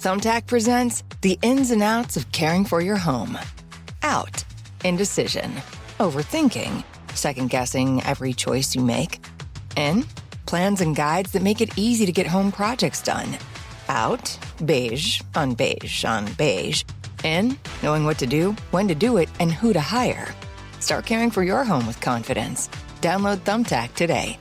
Thumbtack presents the ins and outs of caring for your home. Out, indecision, overthinking, second-guessing every choice you make. In, plans and guides that make it easy to get home projects done. Out, beige on beige on beige. In, knowing what to do, when to do it, and who to hire. Start caring for your home with confidence. Download Thumbtack today.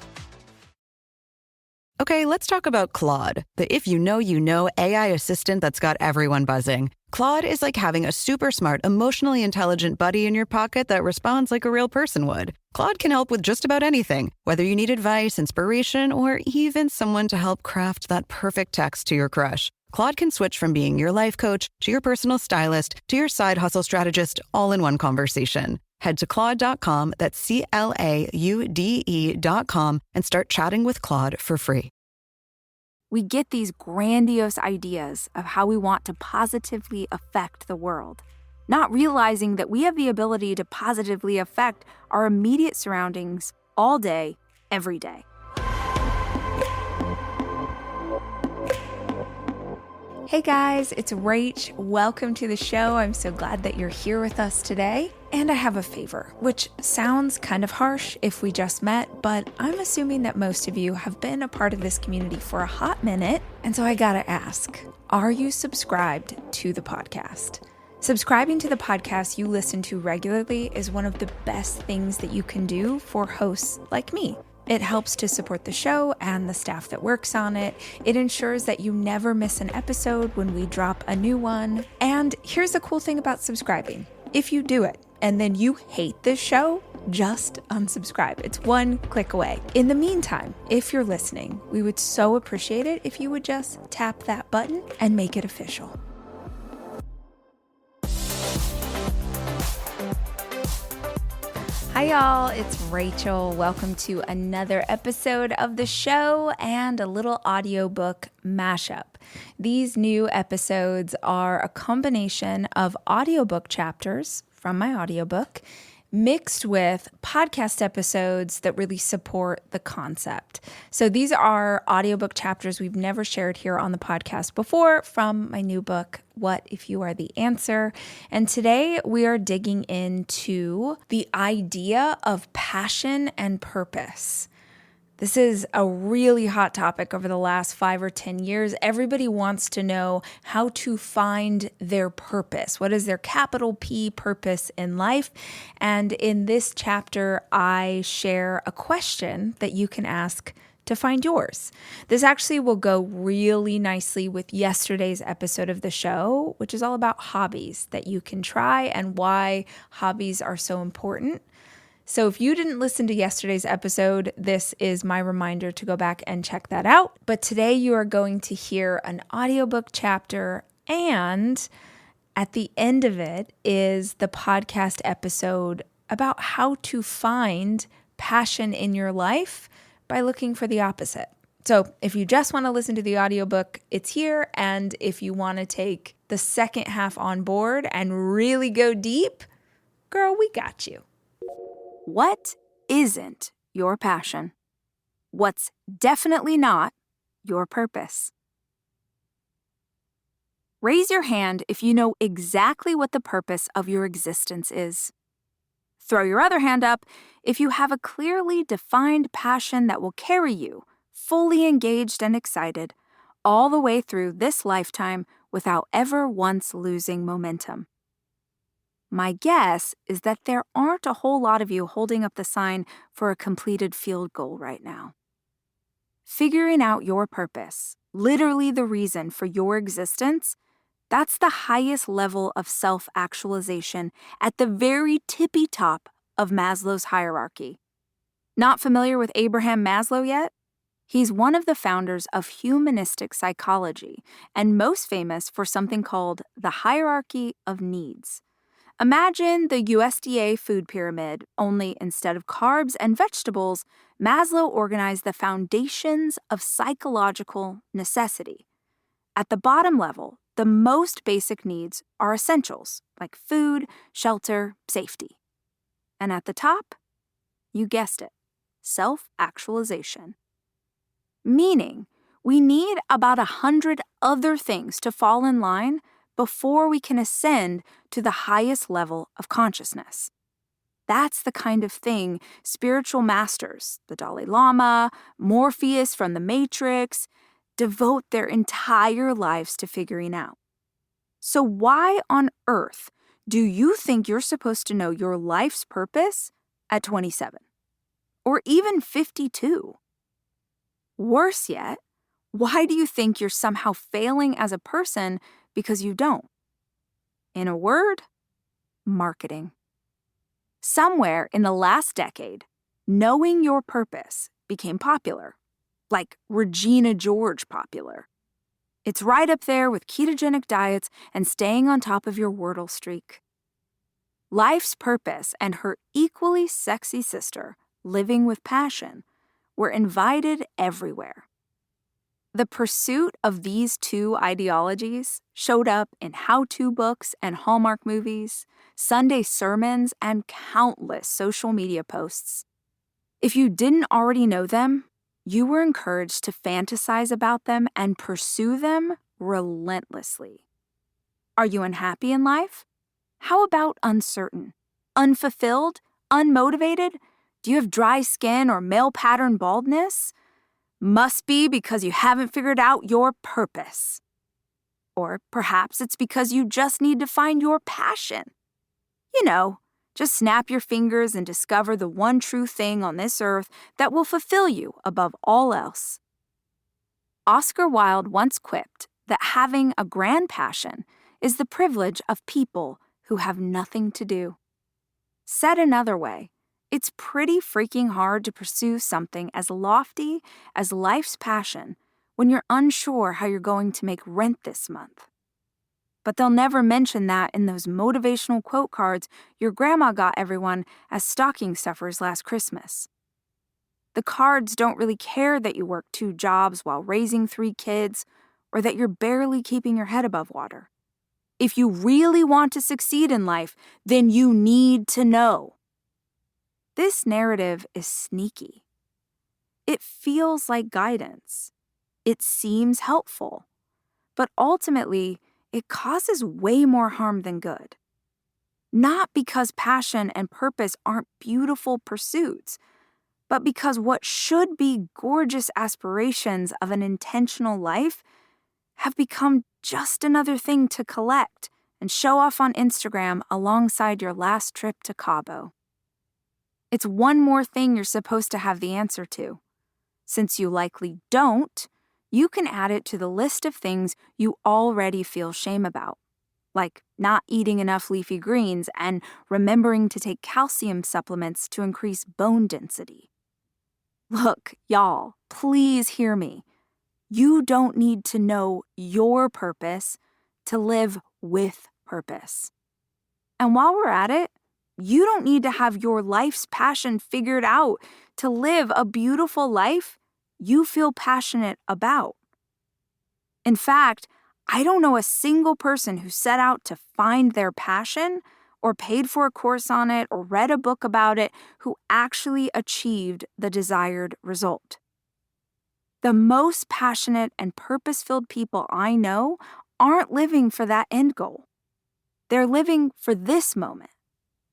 Okay, let's talk about Claude, the if-you-know AI assistant that's got everyone buzzing. Claude is like having a super smart, emotionally intelligent buddy in your pocket that responds like a real person would. Claude can help with just about anything, whether you need advice, inspiration, or even someone to help craft that perfect text to your crush. Claude can switch from being your life coach to your personal stylist to your side hustle strategist all in one conversation. Head to Claude.com, that's CLAUDE.com, and start chatting with Claude for free. We get these grandiose ideas of how we want to positively affect the world, not realizing that we have the ability to positively affect our immediate surroundings all day, every day. Hey guys, it's Rach. Welcome to the show. I'm so glad that you're here with us today. And I have a favor, which sounds kind of harsh if we just met, but I'm assuming that most of you have been a part of this community for a hot minute. And so I gotta ask, are you subscribed to the podcast? Subscribing to the podcast you listen to regularly is one of the best things that you can do for hosts like me. It helps to support the show and the staff that works on it. It ensures that you never miss an episode when we drop a new one. And here's the cool thing about subscribing. If you do it and then you hate this show, just unsubscribe. It's one click away. In the meantime, if you're listening, we would so appreciate it if you would just tap that button and make it official. Hi y'all, it's Rachel. Welcome to another episode of the show and a little audiobook mashup. These new episodes are a combination of audiobook chapters from my audiobook mixed with podcast episodes that really support the concept. So these are audiobook chapters we've never shared here on the podcast before from my new book, What If You Are the Answer? And today we are digging into the idea of passion and purpose. This is a really hot topic over the last 5 or 10 years. Everybody wants to know how to find their purpose. What is their capital P purpose in life? And in this chapter, I share a question that you can ask to find yours. This actually will go really nicely with yesterday's episode of the show, which is all about hobbies that you can try and why hobbies are so important. So if you didn't listen to yesterday's episode, this is my reminder to go back and check that out. But today you are going to hear an audiobook chapter, and at the end of it is the podcast episode about how to find passion in your life by looking for the opposite. So if you just want to listen to the audiobook, it's here. And if you want to take the second half on board and really go deep, girl, we got you. What isn't your passion? What's definitely not your purpose? Raise your hand if you know exactly what the purpose of your existence is. Throw your other hand up if you have a clearly defined passion that will carry you, fully engaged and excited, all the way through this lifetime without ever once losing momentum. My guess is that there aren't a whole lot of you holding up the sign for a completed field goal right now. Figuring out your purpose, literally the reason for your existence, that's the highest level of self-actualization at the very tippy top of Maslow's hierarchy. Not familiar with Abraham Maslow yet? He's one of the founders of humanistic psychology and most famous for something called the hierarchy of needs. Imagine the USDA food pyramid, only instead of carbs and vegetables, Maslow organized the foundations of psychological necessity. At the bottom level, the most basic needs are essentials, like food, shelter, safety. And at the top, you guessed it, self-actualization. Meaning, We need about 100 other things to fall in line before we can ascend to the highest level of consciousness. That's the kind of thing spiritual masters, the Dalai Lama, Morpheus from the Matrix, devote their entire lives to figuring out. So why on earth do you think you're supposed to know your life's purpose at 27? Or even 52? Worse yet, why do you think you're somehow failing as a person because you don't? In a word, marketing. Somewhere in the last decade, knowing your purpose became popular, like Regina George popular. It's right up there with ketogenic diets and staying on top of your Wordle streak. Life's Purpose and her equally sexy sister, Living with Passion, were invited everywhere. The pursuit of these two ideologies showed up in how-to books and Hallmark movies, Sunday sermons, and countless social media posts. If you didn't already know them, you were encouraged to fantasize about them and pursue them relentlessly. Are you unhappy in life? How about uncertain? Unfulfilled? Unmotivated? Do you have dry skin or male pattern baldness? Must be because you haven't figured out your purpose. Or perhaps it's because you just need to find your passion. You know, just snap your fingers and discover the one true thing on this earth that will fulfill you above all else. Oscar Wilde once quipped that having a grand passion is the privilege of people who have nothing to do. Said another way, it's pretty freaking hard to pursue something as lofty as life's passion when you're unsure how you're going to make rent this month. But they'll never mention that in those motivational quote cards your grandma got everyone as stocking stuffers last Christmas. The cards don't really care that you work 2 jobs while raising 3 kids or that you're barely keeping your head above water. If you really want to succeed in life, then you need to know. This narrative is sneaky. It feels like guidance. It seems helpful. But ultimately, it causes way more harm than good. Not because passion and purpose aren't beautiful pursuits, but because what should be gorgeous aspirations of an intentional life have become just another thing to collect and show off on Instagram alongside your last trip to Cabo. It's one more thing you're supposed to have the answer to. Since you likely don't, you can add it to the list of things you already feel shame about, like not eating enough leafy greens and remembering to take calcium supplements to increase bone density. Look, y'all, please hear me. You don't need to know your purpose to live with purpose. And while we're at it, you don't need to have your life's passion figured out to live a beautiful life you feel passionate about. In fact, I don't know a single person who set out to find their passion or paid for a course on it or read a book about it who actually achieved the desired result. The most passionate and purpose-filled people I know aren't living for that end goal. They're living for this moment,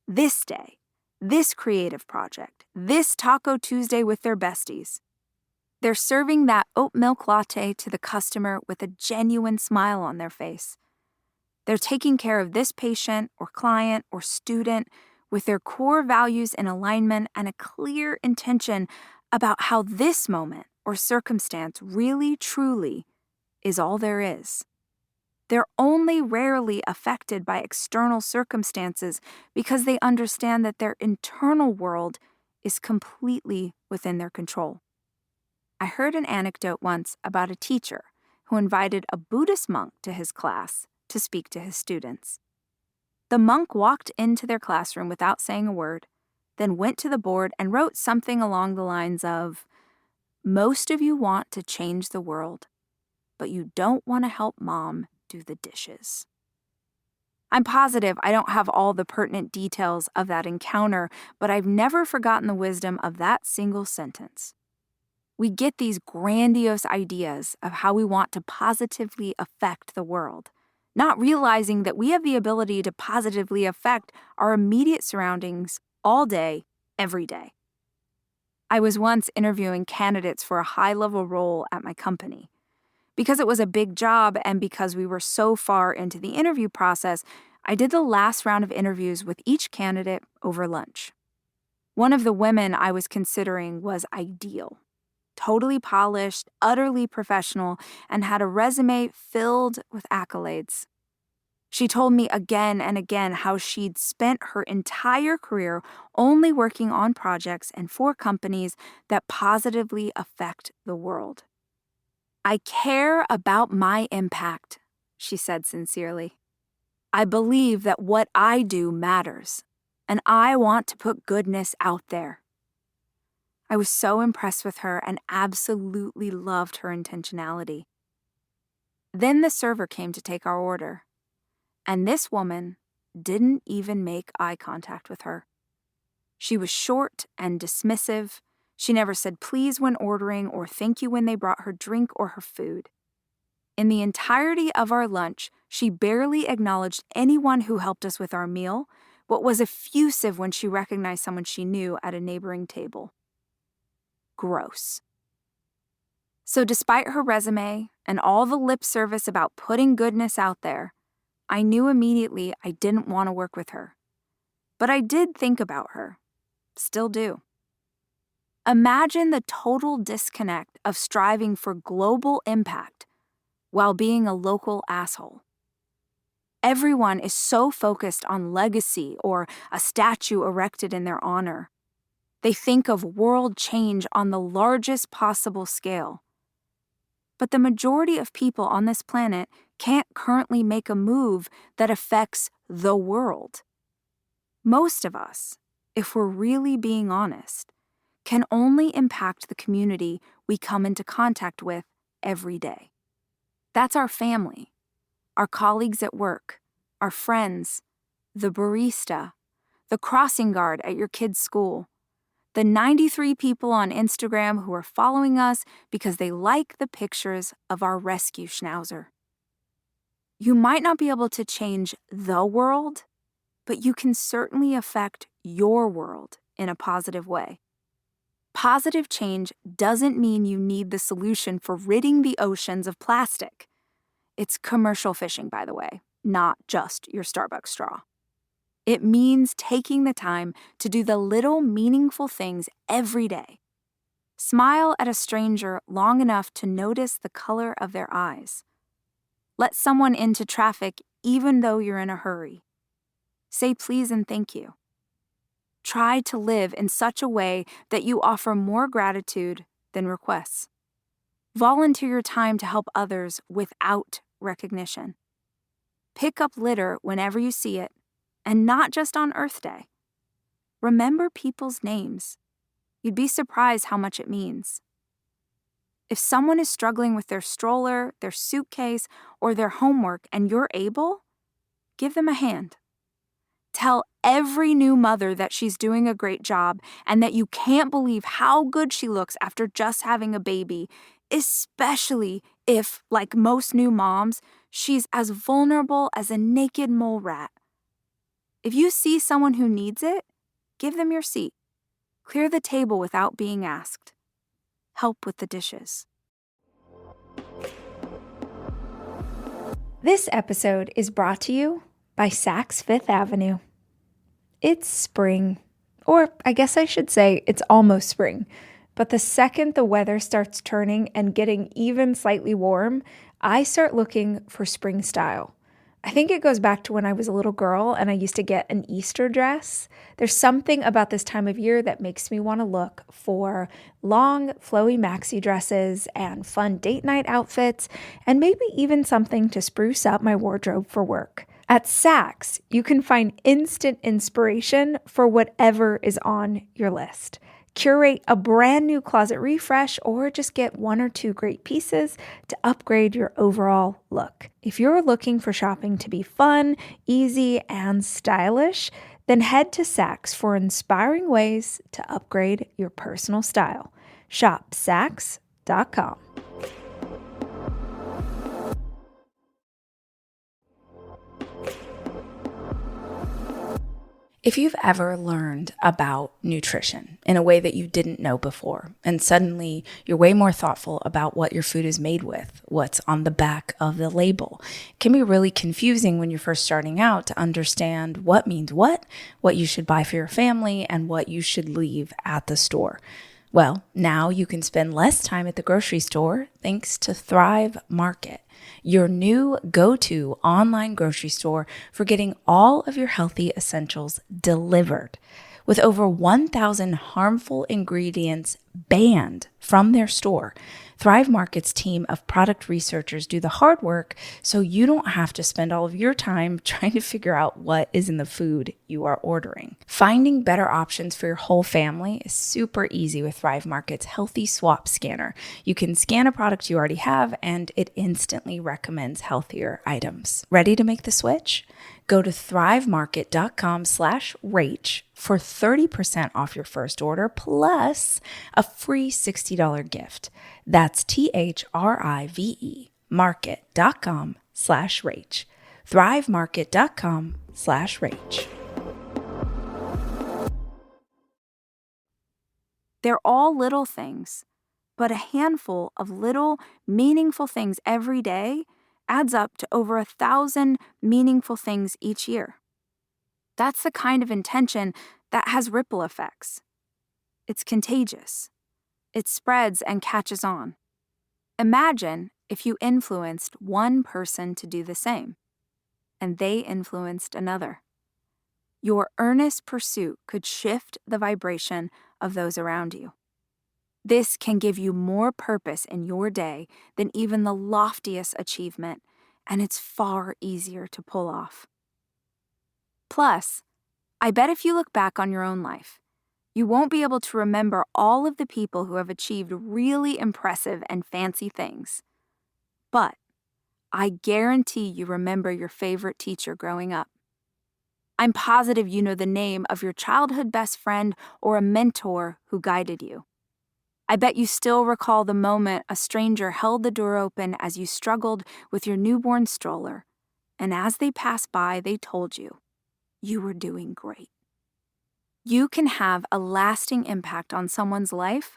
this day, this creative project, this Taco Tuesday with their besties. They're serving that oat milk latte to the customer with a genuine smile on their face. They're taking care of this patient or client or student with their core values in alignment and a clear intention about how this moment or circumstance really, truly is all there is. They're only rarely affected by external circumstances because they understand that their internal world is completely within their control. I heard an anecdote once about a teacher who invited a Buddhist monk to his class to speak to his students. The monk walked into their classroom without saying a word, then went to the board and wrote something along the lines of, "Most of you want to change the world, but you don't want to help mom do the dishes." I'm positive I don't have all the pertinent details of that encounter, but I've never forgotten the wisdom of that single sentence. We get these grandiose ideas of how we want to positively affect the world, not realizing that we have the ability to positively affect our immediate surroundings all day, every day. I was once interviewing candidates for a high-level role at my company. Because it was a big job and because we were so far into the interview process, I did the last round of interviews with each candidate over lunch. One of the women I was considering was ideal. Totally polished, utterly professional, and had a resume filled with accolades. She told me again and again how she'd spent her entire career only working on projects and for companies that positively affect the world. I care about my impact, she said sincerely. I believe that what I do matters, and I want to put goodness out there. I was so impressed with her and absolutely loved her intentionality. Then the server came to take our order, and this woman didn't even make eye contact with her. She was short and dismissive. She never said please when ordering or thank you when they brought her drink or her food. In the entirety of our lunch, she barely acknowledged anyone who helped us with our meal, but was effusive when she recognized someone she knew at a neighboring table. Gross. So despite her resume and all the lip service about putting goodness out there, I knew immediately I didn't want to work with her. But I did think about her. Still do. Imagine the total disconnect of striving for global impact while being a local asshole. Everyone is so focused on legacy or a statue erected in their honor. They think of world change on the largest possible scale. But the majority of people on this planet can't currently make a move that affects the world. Most of us, if we're really being honest, can only impact the community we come into contact with every day. That's our family, our colleagues at work, our friends, the barista, the crossing guard at your kid's school, the 93 people on Instagram who are following us because they like the pictures of our rescue schnauzer. You might not be able to change the world, but you can certainly affect your world in a positive way. Positive change doesn't mean you need the solution for ridding the oceans of plastic. It's commercial fishing, by the way, not just your Starbucks straw. It means taking the time to do the little meaningful things every day. Smile at a stranger long enough to notice the color of their eyes. Let someone into traffic even though you're in a hurry. Say please and thank you. Try to live in such a way that you offer more gratitude than requests. Volunteer your time to help others without recognition. Pick up litter whenever you see it, and not just on Earth Day. Remember people's names. You'd be surprised how much it means. If someone is struggling with their stroller, their suitcase, or their homework and you're able, give them a hand. Tell every new mother that she's doing a great job and that you can't believe how good she looks after just having a baby, especially if, like most new moms, she's as vulnerable as a naked mole rat. If you see someone who needs it, give them your seat. Clear the table without being asked. Help with the dishes. This episode is brought to you by Saks Fifth Avenue. It's spring, or I guess I should say it's almost spring, but the second the weather starts turning and getting even slightly warm, I start looking for spring style. I think it goes back to when I was a little girl and I used to get an Easter dress. There's something about this time of year that makes me want to look for long, flowy maxi dresses and fun date night outfits, and maybe even something to spruce up my wardrobe for work. At Saks, you can find instant inspiration for whatever is on your list. Curate a brand new closet refresh or just get one or two great pieces to upgrade your overall look. If you're looking for shopping to be fun, easy, and stylish, then head to Saks for inspiring ways to upgrade your personal style. Shop Saks.com. If you've ever learned about nutrition in a way that you didn't know before, and suddenly you're way more thoughtful about what your food is made with, what's on the back of the label, it can be really confusing when you're first starting out to understand what means what you should buy for your family, and what you should leave at the store. Well, now you can spend less time at the grocery store thanks to Thrive Market, your new go-to online grocery store for getting all of your healthy essentials delivered. With over 1,000 harmful ingredients banned from their store, Thrive Market's team of product researchers do the hard work so you don't have to spend all of your time trying to figure out what is in the food you are ordering. Finding better options for your whole family is super easy with Thrive Market's Healthy Swap Scanner. You can scan a product you already have and it instantly recommends healthier items. Ready to make the switch? Go to thrivemarket.com/rach for 30% off your first order plus a free $60 gift. That's THRIVE market.com/rach. thrivemarket.com/rach. They're all little things, but a handful of little, meaningful things every day adds up to over 1,000 meaningful things each year. That's the kind of intention that has ripple effects. It's contagious. It spreads and catches on. Imagine if you influenced one person to do the same, and they influenced another. Your earnest pursuit could shift the vibration of those around you. This can give you more purpose in your day than even the loftiest achievement, and it's far easier to pull off. Plus, I bet if you look back on your own life, you won't be able to remember all of the people who have achieved really impressive and fancy things. But I guarantee you remember your favorite teacher growing up. I'm positive you know the name of your childhood best friend or a mentor who guided you. I bet you still recall the moment a stranger held the door open as you struggled with your newborn stroller, and as they passed by, they told you were doing great. You can have a lasting impact on someone's life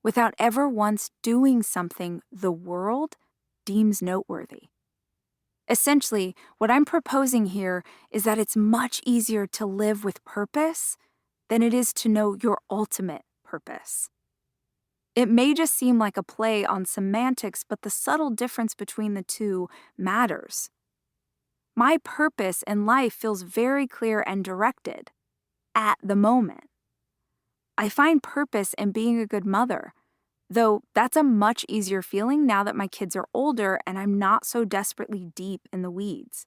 without ever once doing something the world deems noteworthy. Essentially, what I'm proposing here is that it's much easier to live with purpose than it is to know your ultimate purpose. It may just seem like a play on semantics, but the subtle difference between the two matters. My purpose in life feels very clear and directed at the moment. I find purpose in being a good mother, though that's a much easier feeling now that my kids are older and I'm not so desperately deep in the weeds.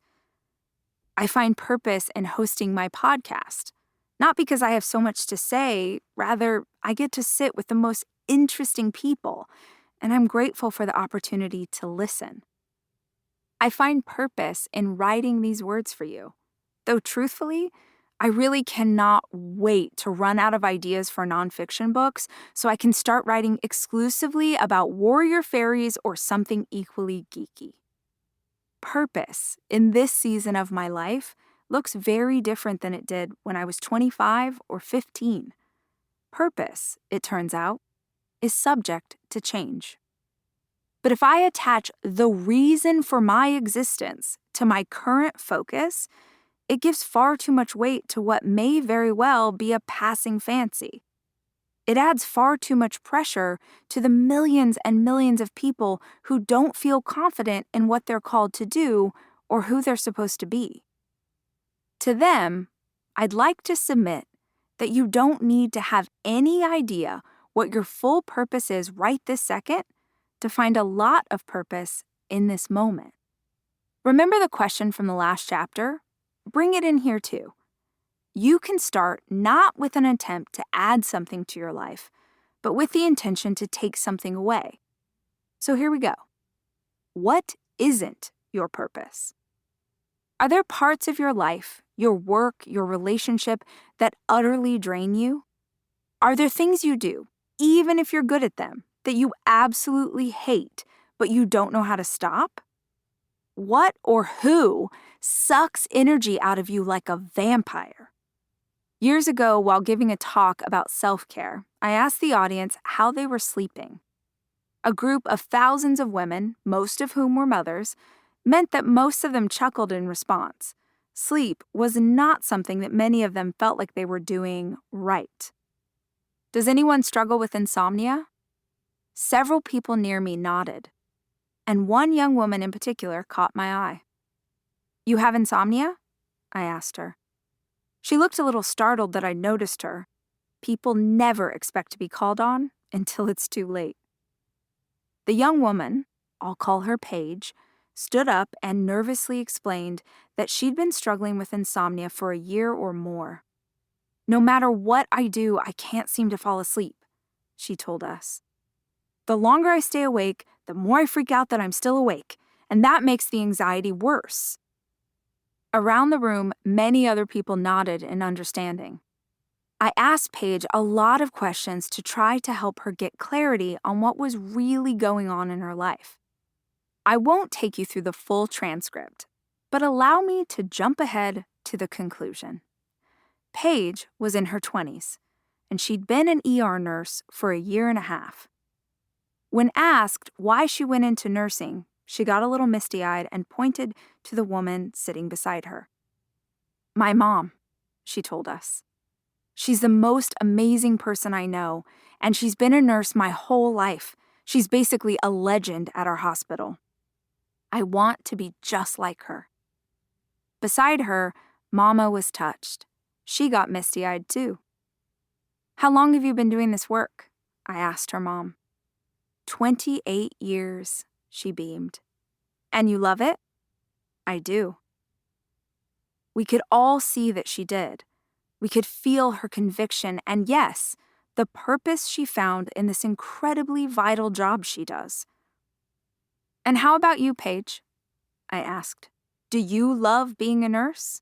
I find purpose in hosting my podcast, not because I have so much to say, rather, I get to sit with the most interesting people, and I'm grateful for the opportunity to listen. I find purpose in writing these words for you, though truthfully, I really cannot wait to run out of ideas for nonfiction books so I can start writing exclusively about warrior fairies or something equally geeky. Purpose in this season of my life looks very different than it did when I was 25 or 15. Purpose, it turns out, is subject to change. But if I attach the reason for my existence to my current focus, it gives far too much weight to what may very well be a passing fancy. It adds far too much pressure to the millions and millions of people who don't feel confident in what they're called to do or who they're supposed to be. To them, I'd like to submit that you don't need to have any idea what your full purpose is right this second to find a lot of purpose in this moment. Remember the question from the last chapter? Bring it in here too. You can start not with an attempt to add something to your life, but with the intention to take something away. So here we go. What isn't your purpose? Are there parts of your life, your work, your relationship that utterly drain you? Are there things you do, even if you're good at them, that you absolutely hate, but you don't know how to stop? What or who sucks energy out of you like a vampire? Years ago, while giving a talk about self-care, I asked the audience how they were sleeping. A group of thousands of women, most of whom were mothers, meant that most of them chuckled in response. Sleep was not something that many of them felt like they were doing right. Does anyone struggle with insomnia? Several people near me nodded, and one young woman in particular caught my eye. "You have insomnia?" I asked her. She looked a little startled that I noticed her. People never expect to be called on until it's too late. The young woman, I'll call her Paige, stood up and nervously explained that she'd been struggling with insomnia for a year or more. "No matter what I do, I can't seem to fall asleep," she told us. "The longer I stay awake, the more I freak out that I'm still awake, and that makes the anxiety worse." Around the room, many other people nodded in understanding. I asked Paige a lot of questions to try to help her get clarity on what was really going on in her life. I won't take you through the full transcript, but allow me to jump ahead to the conclusion. Paige was in her 20s, and she'd been an ER nurse for a year and a half. When asked why she went into nursing, she got a little misty-eyed and pointed to the woman sitting beside her. "My mom," she told us. "She's the most amazing person I know, and she's been a nurse my whole life. She's basically a legend at our hospital. I want to be just like her." Beside her, Mama was touched. She got misty-eyed too. "How long have you been doing this work?" I asked her mom. 28 years, she beamed. "And you love it?" "I do." We could all see that she did. We could feel her conviction and, yes, the purpose she found in this incredibly vital job she does. "And how about you, Paige?" I asked. "Do you love being a nurse?"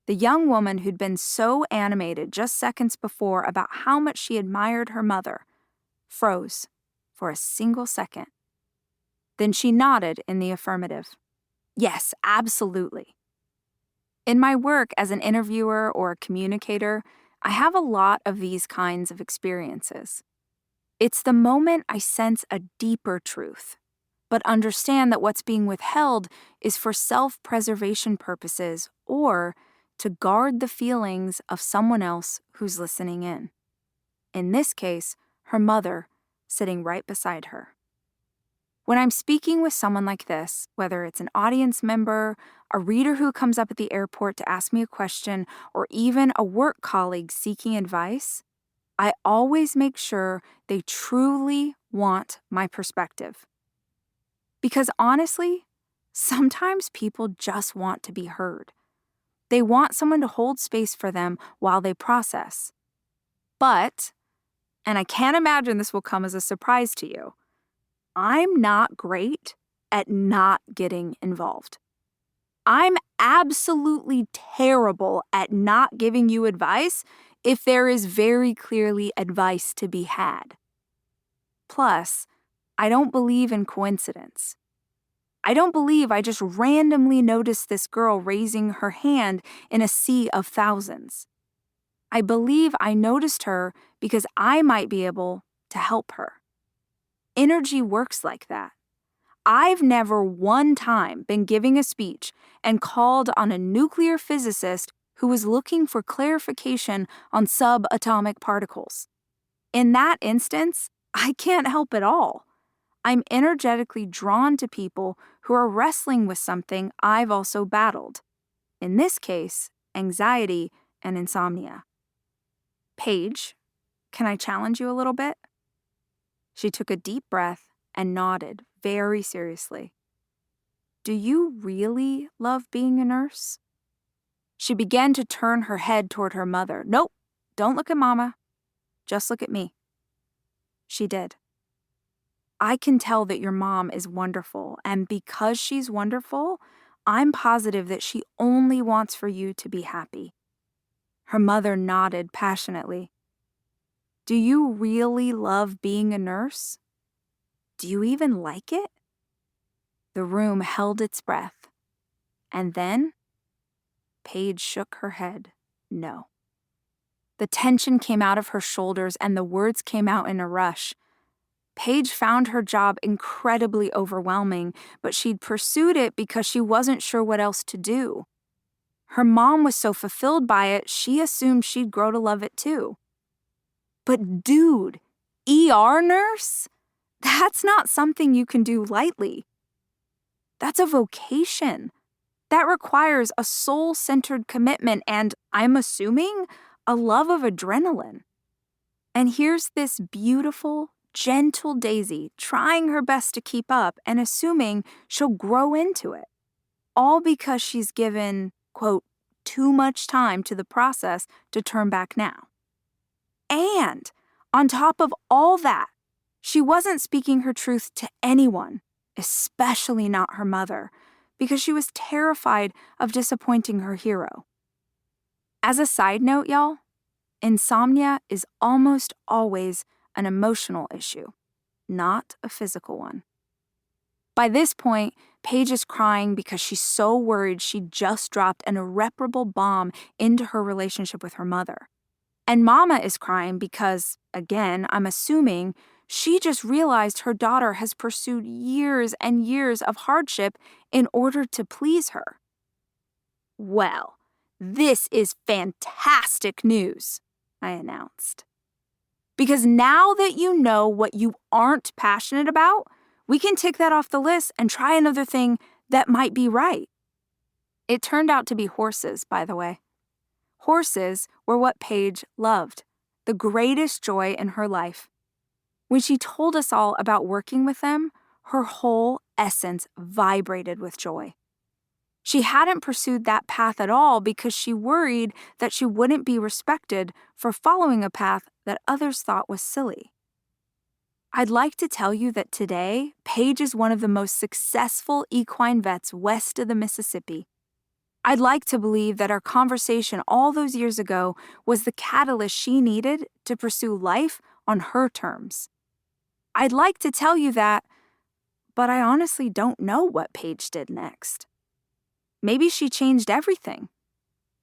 The young woman who'd been so animated just seconds before about how much she admired her mother froze for a single second. Then she nodded in the affirmative. "Yes, absolutely." In my work as an interviewer or a communicator, I have a lot of these kinds of experiences. It's the moment I sense a deeper truth, but understand that what's being withheld is for self-preservation purposes or to guard the feelings of someone else who's listening in. In this case, her mother, sitting right beside her. When I'm speaking with someone like this, whether it's an audience member, a reader who comes up at the airport to ask me a question, or even a work colleague seeking advice, I always make sure they truly want my perspective. Because honestly, sometimes people just want to be heard. They want someone to hold space for them while they process. But, and I can't imagine this will come as a surprise to you, I'm not great at not getting involved. I'm absolutely terrible at not giving you advice if there is very clearly advice to be had. Plus, I don't believe in coincidence. I don't believe I just randomly noticed this girl raising her hand in a sea of thousands. I believe I noticed her because I might be able to help her. Energy works like that. I've never one time been giving a speech and called on a nuclear physicist who was looking for clarification on subatomic particles. In that instance, I can't help at all. I'm energetically drawn to people who are wrestling with something I've also battled. In this case, anxiety and insomnia. Paige, can I challenge you a little bit? She took a deep breath and nodded very seriously. Do you really love being a nurse? She began to turn her head toward her mother. Nope, don't look at Mama. Just look at me. She did. I can tell that your mom is wonderful, and because she's wonderful, I'm positive that she only wants for you to be happy. Her mother nodded passionately. Do you really love being a nurse? Do you even like it? The room held its breath. And then Paige shook her head. No. The tension came out of her shoulders and the words came out in a rush. Paige found her job incredibly overwhelming, but she'd pursued it because she wasn't sure what else to do. Her mom was so fulfilled by it, she assumed she'd grow to love it too. But dude, ER nurse? That's not something you can do lightly. That's a vocation. That requires a soul-centered commitment and, I'm assuming, a love of adrenaline. And here's this beautiful, gentle Daisy trying her best to keep up and assuming she'll grow into it. All because she's given, quote, too much time to the process to turn back now. And on top of all that, she wasn't speaking her truth to anyone, especially not her mother, because she was terrified of disappointing her hero. As a side note, y'all, insomnia is almost always an emotional issue, not a physical one. By this point, Paige is crying because she's so worried she just dropped an irreparable bomb into her relationship with her mother. And Mama is crying because, again, I'm assuming, she just realized her daughter has pursued years and years of hardship in order to please her. Well, this is fantastic news, I announced. Because now that you know what you aren't passionate about, we can tick that off the list and try another thing that might be right. It turned out to be horses, by the way. Horses were what Paige loved, the greatest joy in her life. When she told us all about working with them, her whole essence vibrated with joy. She hadn't pursued that path at all because she worried that she wouldn't be respected for following a path that others thought was silly. I'd like to tell you that today, Paige is one of the most successful equine vets west of the Mississippi. I'd like to believe that our conversation all those years ago was the catalyst she needed to pursue life on her terms. I'd like to tell you that, but I honestly don't know what Paige did next. Maybe she changed everything.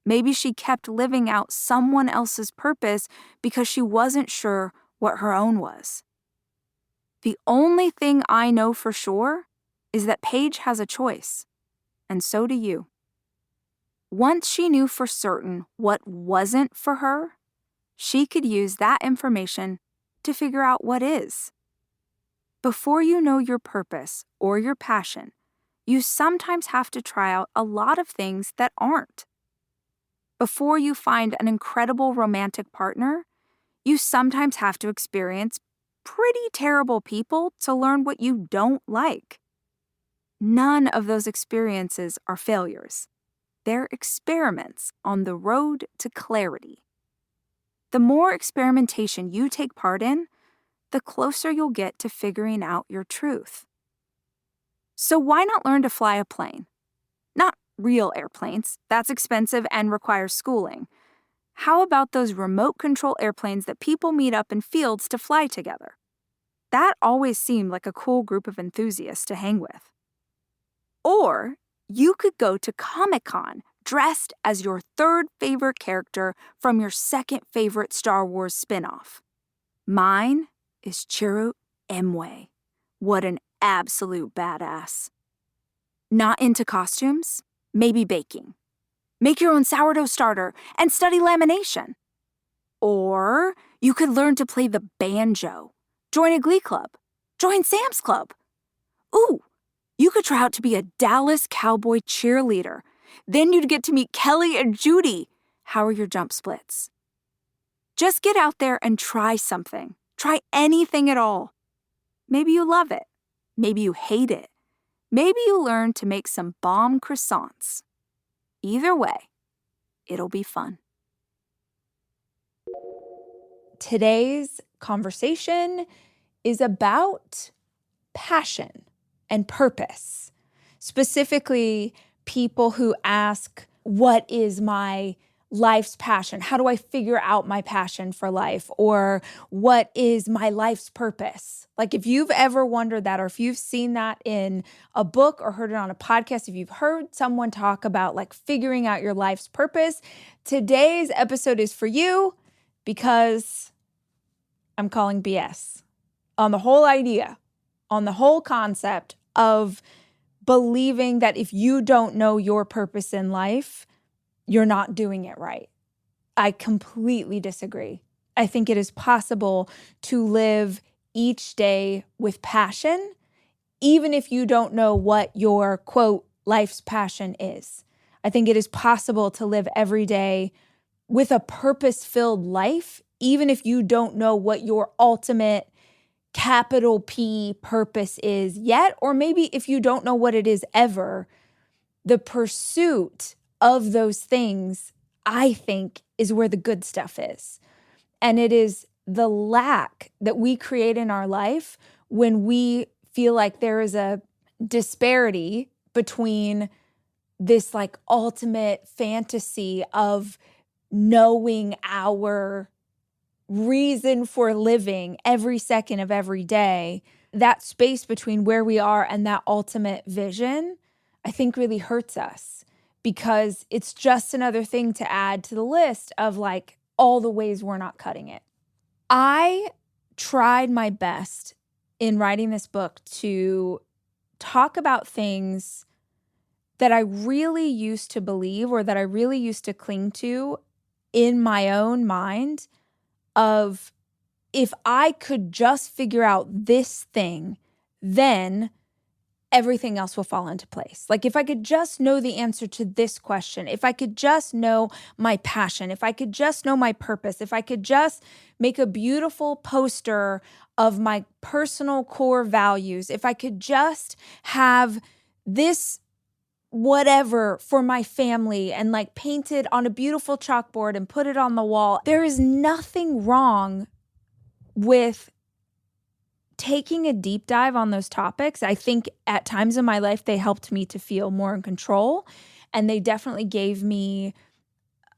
Maybe she kept living out someone else's purpose because she wasn't sure what her own was. The only thing I know for sure is that Paige has a choice, and so do you. Once she knew for certain what wasn't for her, she could use that information to figure out what is. Before you know your purpose or your passion, you sometimes have to try out a lot of things that aren't. Before you find an incredible romantic partner, you sometimes have to experience pretty terrible people to learn what you don't like. None of those experiences are failures. They're experiments on the road to clarity. The more experimentation you take part in, the closer you'll get to figuring out your truth. So why not learn to fly a plane? Not real airplanes. That's expensive and requires schooling. How about those remote control airplanes that people meet up in fields to fly together? That always seemed like a cool group of enthusiasts to hang with. Or you could go to Comic-Con dressed as your third favorite character from your second favorite Star Wars spinoff. Mine is Chirrut Imwe. What an absolute badass. Not into costumes? Maybe baking. Make your own sourdough starter and study lamination. Or you could learn to play the banjo. Join a glee club. Join Sam's Club. Ooh, you could try out to be a Dallas Cowboy cheerleader. Then you'd get to meet Kelly and Judy. How are your jump splits? Just get out there and try something. Try anything at all. Maybe you love it. Maybe you hate it. Maybe you learn to make some bomb croissants. Either way, it'll be fun. Today's conversation is about passion and purpose. Specifically, people who ask, what is my life's passion? How do I figure out my passion for life? Or what is my life's purpose? Like if you've ever wondered that, or if you've seen that in a book or heard it on a podcast, if you've heard someone talk about like figuring out your life's purpose, today's episode is for you, because I'm calling BS on the whole idea, on the whole concept of believing that if you don't know your purpose in life, you're not doing it right. I completely disagree. I think it is possible to live each day with passion, even if you don't know what your, quote, life's passion is. I think it is possible to live every day with a purpose-filled life, even if you don't know what your ultimate capital P purpose is yet, or maybe if you don't know what it is ever. The pursuit of those things, I think, is where the good stuff is. And it is the lack that we create in our life when we feel like there is a disparity between this like ultimate fantasy of knowing our reason for living every second of every day. That space between where we are and that ultimate vision, I think really hurts us, because it's just another thing to add to the list of like all the ways we're not cutting it. I tried my best in writing this book to talk about things that I really used to believe, or that I really used to cling to in my own mind, of if I could just figure out this thing, then everything else will fall into place. Like if I could just know the answer to this question, if I could just know my passion, if I could just know my purpose, if I could just make a beautiful poster of my personal core values, if I could just have this whatever for my family and like paint it on a beautiful chalkboard and put it on the wall. There is nothing wrong with taking a deep dive on those topics. I think at times in my life, they helped me to feel more in control, and they definitely gave me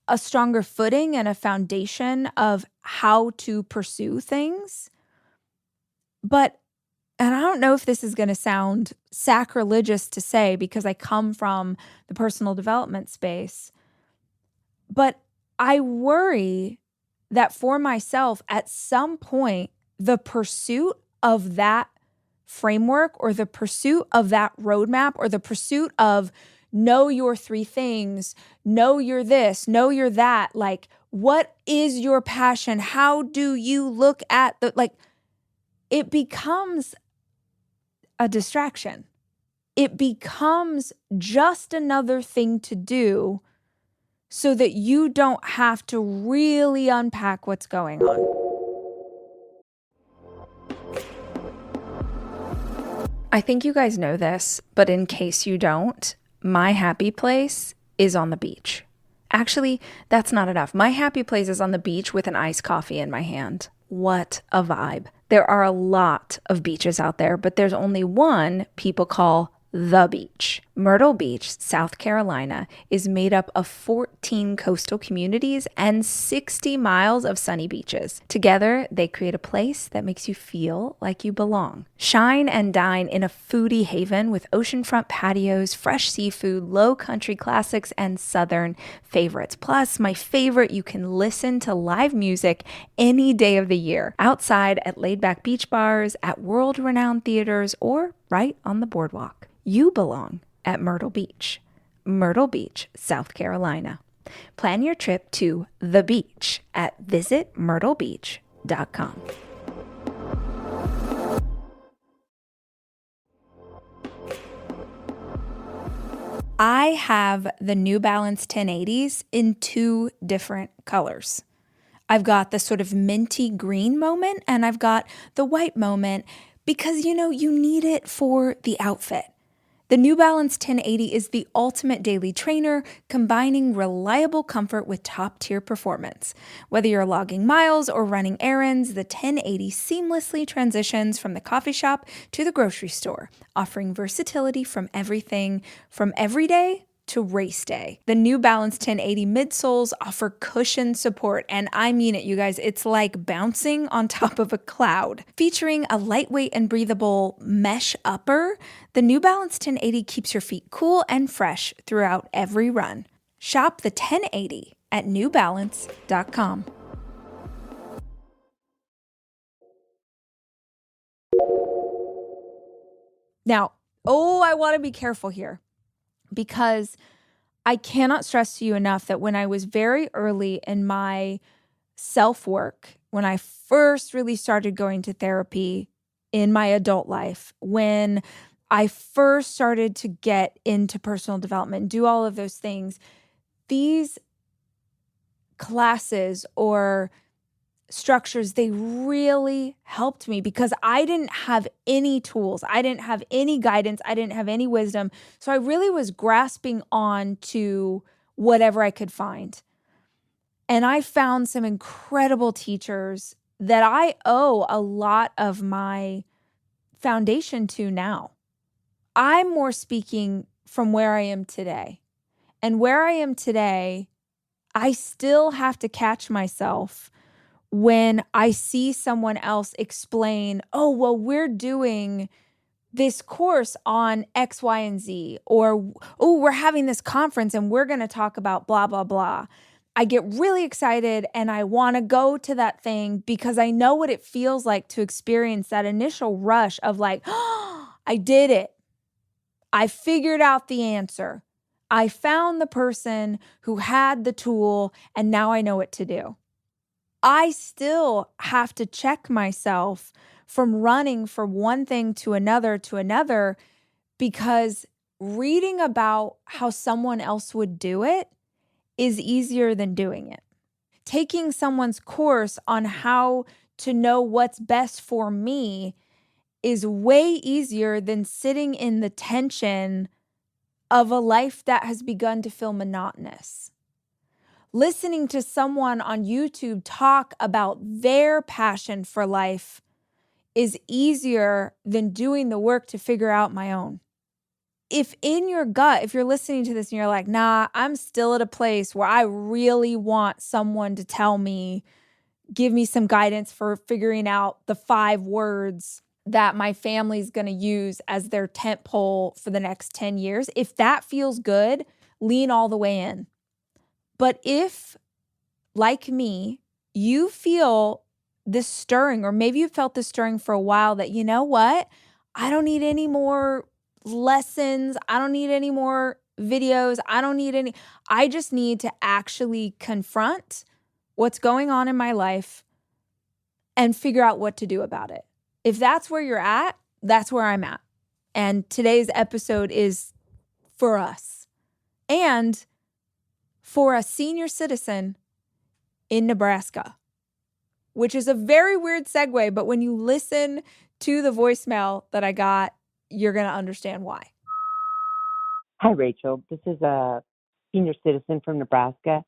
a stronger footing and a foundation of how to pursue things. But, and I don't know if this is going to sound sacrilegious to say because I come from the personal development space, but I worry that for myself, at some point, the pursuit of that framework, or the pursuit of that roadmap, or the pursuit of know your 3 things, know your this, know your that, like what is your passion? How do you look at the, like, it becomes a distraction. It becomes just another thing to do so that you don't have to really unpack what's going on. I think you guys know this, but in case you don't, my happy place is on the beach. Actually, that's not enough. My happy place is on the beach with an iced coffee in my hand. What a vibe. There are a lot of beaches out there, but there's only one people call the beach. Myrtle Beach, South Carolina, is made up of 14 coastal communities and 60 miles of sunny beaches. Together, they create a place that makes you feel like you belong. Shine and dine in a foodie haven with oceanfront patios, fresh seafood, low country classics, and southern favorites. Plus, my favorite, you can listen to live music any day of the year, outside at laid-back beach bars, at world-renowned theaters, or right on the boardwalk. You belong at Myrtle Beach, South Carolina. Plan your trip to the beach at visitmyrtlebeach.com. I have the New Balance 1080s in 2 different colors. I've got the sort of minty green moment, and I've got the white moment because, you need it for the outfit. The New Balance 1080 is the ultimate daily trainer, combining reliable comfort with top-tier performance. Whether you're logging miles or running errands, the 1080 seamlessly transitions from the coffee shop to the grocery store, offering versatility from everything from everyday to race day. The New Balance 1080 midsoles offer cushion support, and I mean it, you guys. It's like bouncing on top of a cloud. Featuring a lightweight and breathable mesh upper, the New Balance 1080 keeps your feet cool and fresh throughout every run. Shop the 1080 at newbalance.com. Now, I want to be careful here because I cannot stress to you enough that when I was very early in my self-work, when I first really started going to therapy in my adult life, when I first started to get into personal development, do all of those things, these classes or structures, they really helped me because I didn't have any tools. I didn't have any guidance. I didn't have any wisdom. So I really was grasping on to whatever I could find. And I found some incredible teachers that I owe a lot of my foundation to now. I'm more speaking from where I am today. And where I am today, I still have to catch myself when I see someone else explain, oh, well, we're doing this course on X, Y, and Z, or, oh, we're having this conference and we're going to talk about blah, blah, blah. I get really excited and I want to go to that thing because I know what it feels like to experience that initial rush of like, oh, I did it. I figured out the answer. I found the person who had the tool and now I know what to do. I still have to check myself from running from one thing to another, because reading about how someone else would do it is easier than doing it. Taking someone's course on how to know what's best for me is way easier than sitting in the tension of a life that has begun to feel monotonous. Listening to someone on YouTube talk about their passion for life is easier than doing the work to figure out my own. If in your gut, if you're listening to this and you're like, nah, I'm still at a place where I really want someone to tell me, give me some guidance for figuring out the 5 words that my family's going to use as their tent pole for the next 10 years. If that feels good, lean all the way in. But if, like me, you feel this stirring, or maybe you felt this stirring for a while that, you know what? I don't need any more lessons. I don't need any more videos. I just need to actually confront what's going on in my life and figure out what to do about it. If that's where you're at, that's where I'm at. And today's episode is for us and for a senior citizen in Nebraska, which is a very weird segue, but when you listen to the voicemail that I got, you're going to understand why. Hi, Rachel. This is a senior citizen from Nebraska,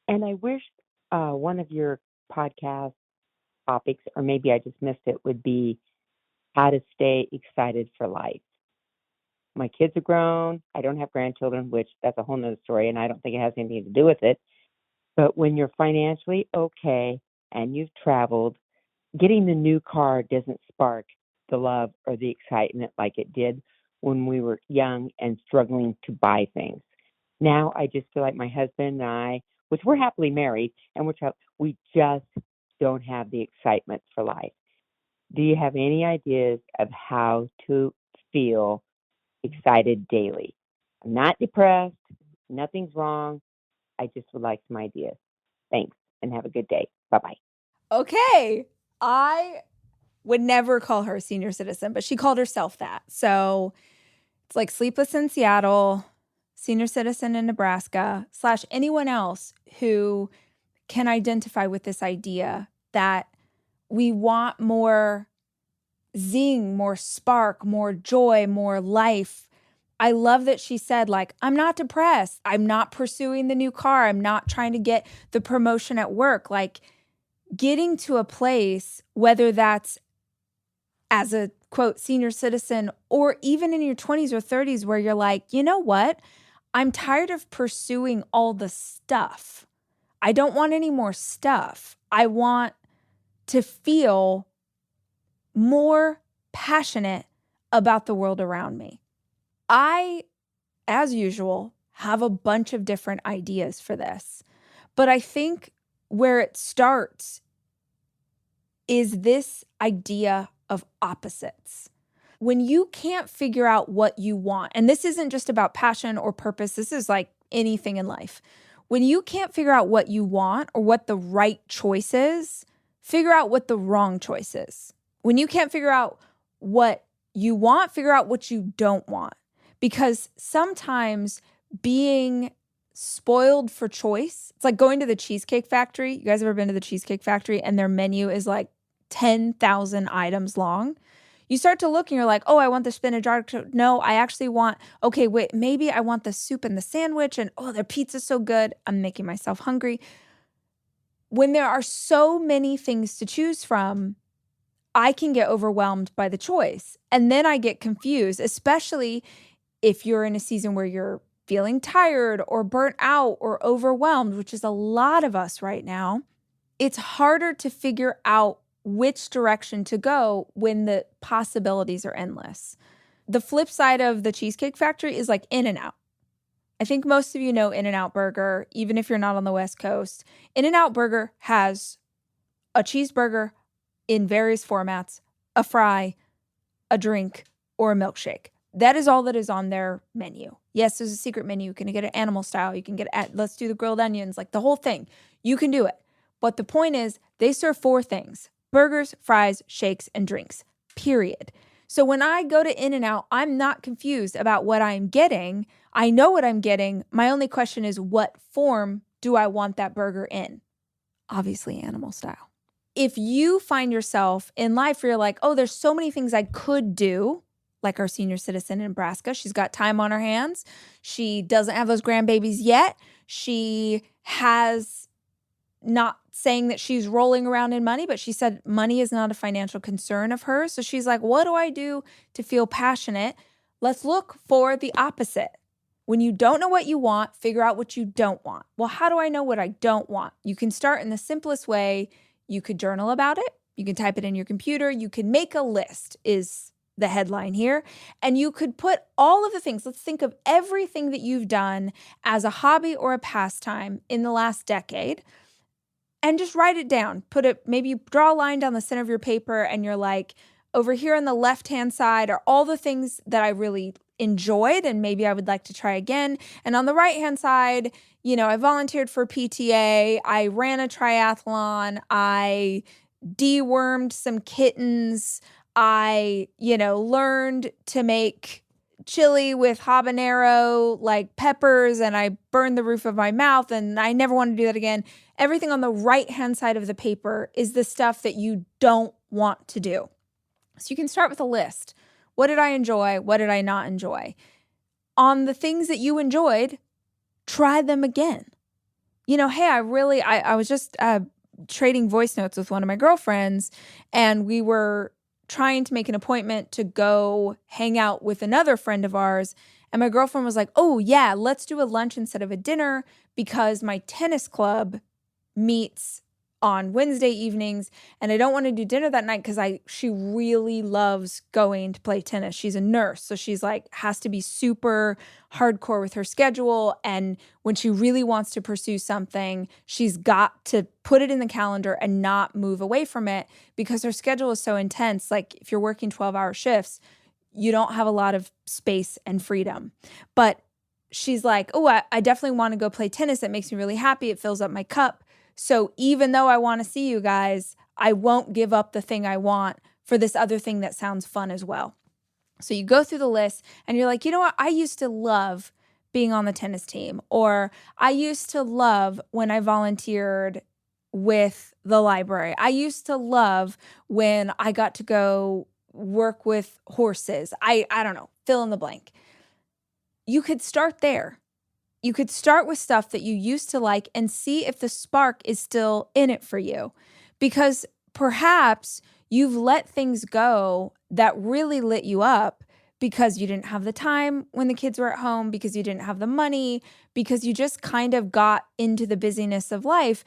and I wish one of your podcast topics, or maybe I just missed it, would be how to stay excited for life. My kids are grown. I don't have grandchildren, which that's a whole nother story, and I don't think it has anything to do with it. But when you're financially okay and you've traveled, getting the new car doesn't spark the love or the excitement like it did when we were young and struggling to buy things. Now I just feel like my husband and I, which we're happily married, and we just don't have the excitement for life. Do you have any ideas of how to feel excited daily? I'm not depressed. Nothing's wrong. I just would like some ideas. Thanks, and have a good day. Bye-bye. Okay. I would never call her a senior citizen, but she called herself that. So it's like Sleepless in Seattle, senior citizen in Nebraska, / anyone else who can identify with this idea that we want more zing, more spark, more joy, more life. I love that she said, like, I'm not depressed. I'm not pursuing the new car. I'm not trying to get the promotion at work. Like, getting to a place, whether that's as a, quote, senior citizen, or even in your 20s or 30s, where you're like, you know what? I'm tired of pursuing all the stuff. I don't want any more stuff. I want to feel more passionate about the world around me. I, as usual, have a bunch of different ideas for this, but I think where it starts is this idea of opposites. When you can't figure out what you want, and this isn't just about passion or purpose, this is like anything in life. When you can't figure out what you want or what the right choice is, figure out what the wrong choice is. When you can't figure out what you want, figure out what you don't want. Because sometimes being spoiled for choice, it's like going to the Cheesecake Factory. You guys ever been to the Cheesecake Factory and their menu is like 10,000 items long? You start to look and you're like, oh, I want the spinach artichoke. No, I actually want, okay, wait, maybe I want the soup and the sandwich, and oh, their pizza's so good. I'm making myself hungry. When there are so many things to choose from, I can get overwhelmed by the choice. And then I get confused, especially if you're in a season where you're feeling tired or burnt out or overwhelmed, which is a lot of us right now. It's harder to figure out which direction to go when the possibilities are endless. The flip side of the Cheesecake Factory is like In-N-Out. I think most of you know In-N-Out Burger, even if you're not on the West Coast. In-N-Out Burger has a cheeseburger in various formats, a fry, a drink, or a milkshake. That is all that is on their menu. Yes, there's a secret menu. You can get it animal style. You can get it let's do the grilled onions, like the whole thing. You can do it. But the point is, they serve 4 things: burgers, fries, shakes, and drinks, period. So when I go to In-N-Out, I'm not confused about what I'm getting. I know what I'm getting. My only question is, what form do I want that burger in? Obviously, animal style. If you find yourself in life where you're like, oh, there's so many things I could do, like our senior citizen in Nebraska, she's got time on her hands. She doesn't have those grandbabies yet. She has, not saying that she's rolling around in money, but she said money is not a financial concern of hers. So she's like, what do I do to feel passionate? Let's look for the opposite. When you don't know what you want, figure out what you don't want. Well, how do I know what I don't want? You can start in the simplest way. You could journal about it. You can type it in your computer. You can make a list, is the headline here. And you could put all of the things. Let's think of everything that you've done as a hobby or a pastime in the last decade and just write it down. Maybe you draw a line down the center of your paper and you're like, over here on the left-hand side are all the things that I really enjoyed and maybe I would like to try again. And on the right-hand side, I volunteered for PTA, I ran a triathlon, I dewormed some kittens, I, learned to make chili with habanero, like peppers, and I burned the roof of my mouth and I never want to do that again. Everything on the right-hand side of the paper is the stuff that you don't want to do. So you can start with a list. What did I enjoy? What did I not enjoy? On the things that you enjoyed, try them again. Hey, I was just trading voice notes with one of my girlfriends, and we were trying to make an appointment to go hang out with another friend of ours. And my girlfriend was like, oh yeah, let's do a lunch instead of a dinner because my tennis club meets on Wednesday evenings and I don't want to do dinner that night because she really loves going to play tennis. She's a nurse, so she's like has to be super hardcore with her schedule, and when she really wants to pursue something, she's got to put it in the calendar and not move away from it because her schedule is so intense. Like if you're working 12-hour shifts, you don't have a lot of space and freedom. But she's like, oh, I definitely want to go play tennis. It makes me really happy. It fills up my cup. So even though I want to see you guys, I won't give up the thing I want for this other thing that sounds fun as well. So you go through the list and you're like, you know what? I used to love being on the tennis team, or I used to love when I volunteered with the library. I used to love when I got to go work with horses. I don't know, fill in the blank. You could start there. You could start with stuff that you used to like and see if the spark is still in it for you. Because perhaps you've let things go that really lit you up because you didn't have the time when the kids were at home, because you didn't have the money, because you just kind of got into the busyness of life.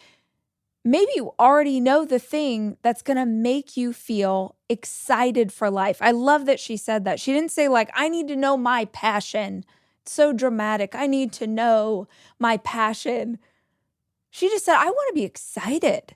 Maybe you already know the thing that's going to make you feel excited for life. I love that she said that. She didn't say like, I need to know my passion. It's so dramatic. I need to know my passion. She just said, I want to be excited.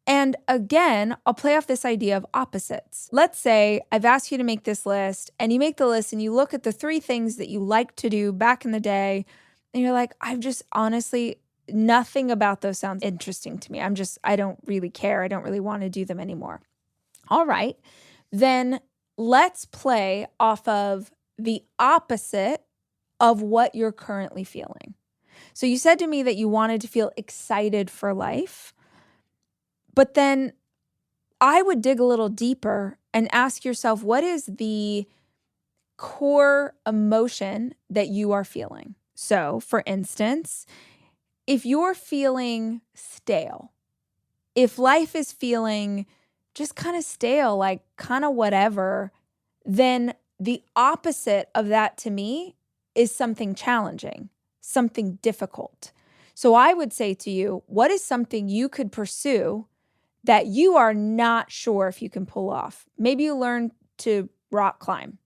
And again, I'll play off this idea of opposites. Let's say I've asked you to make this list, and you make the list and you look at the 3 things that you liked to do back in the day, and you're like, I've just honestly, nothing about those sounds interesting to me. I don't really care. I don't really want to do them anymore. All right, then let's play off of the opposite of what you're currently feeling. So you said to me that you wanted to feel excited for life. But then I would dig a little deeper and ask yourself, what is the core emotion that you are feeling? So, for instance, if you're feeling stale, if life is feeling just kind of stale, like kind of whatever, then the opposite of that to me is something challenging, something difficult. So I would say to you, what is something you could pursue that you are not sure if you can pull off? Maybe you learn to rock climb.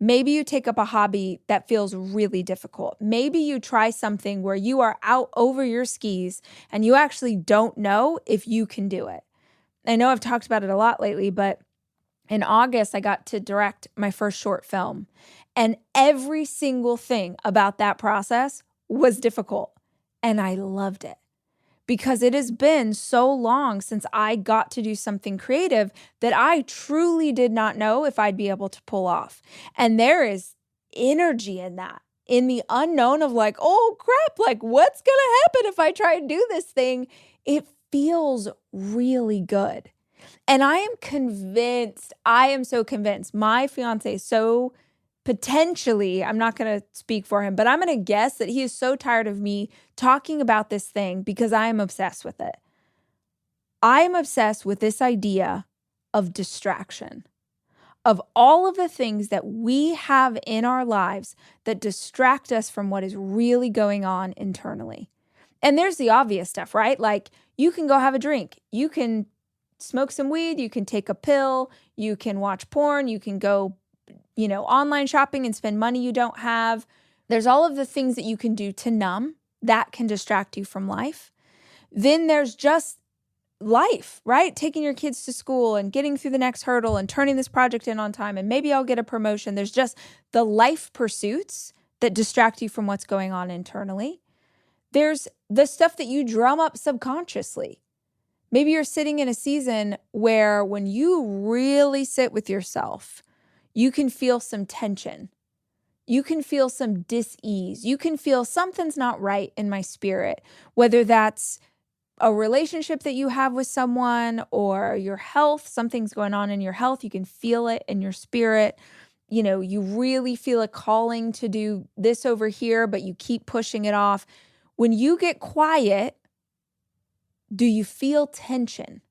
Maybe you take up a hobby that feels really difficult. Maybe you try something where you are out over your skis and you actually don't know if you can do it. I know I've talked about it a lot lately, but in August, I got to direct my first short film. And every single thing about that process was difficult. And I loved it, because it has been so long since I got to do something creative that I truly did not know if I'd be able to pull off. And there is energy in that, in the unknown of like, oh crap, like what's going to happen if I try and do this thing? It feels really good. And I am so convinced, my fiance is so potentially, I'm not going to speak for him, but I'm going to guess that he is so tired of me talking about this thing because I am obsessed with it. I am obsessed with this idea of distraction, of all of the things that we have in our lives that distract us from what is really going on internally. And there's the obvious stuff, right? Like you can go have a drink, you can smoke some weed, you can take a pill, you can watch porn, you can go online shopping and spend money you don't have. There's all of the things that you can do to numb that can distract you from life. Then there's just life, right? Taking your kids to school and getting through the next hurdle and turning this project in on time, and maybe I'll get a promotion. There's just the life pursuits that distract you from what's going on internally. There's the stuff that you drum up subconsciously. Maybe you're sitting in a season where when you really sit with yourself, you can feel some tension. You can feel some dis-ease. You can feel something's not right in my spirit, whether that's a relationship that you have with someone or your health, something's going on in your health. You can feel it in your spirit. You really feel a calling to do this over here, but you keep pushing it off. When you get quiet, do you feel tension?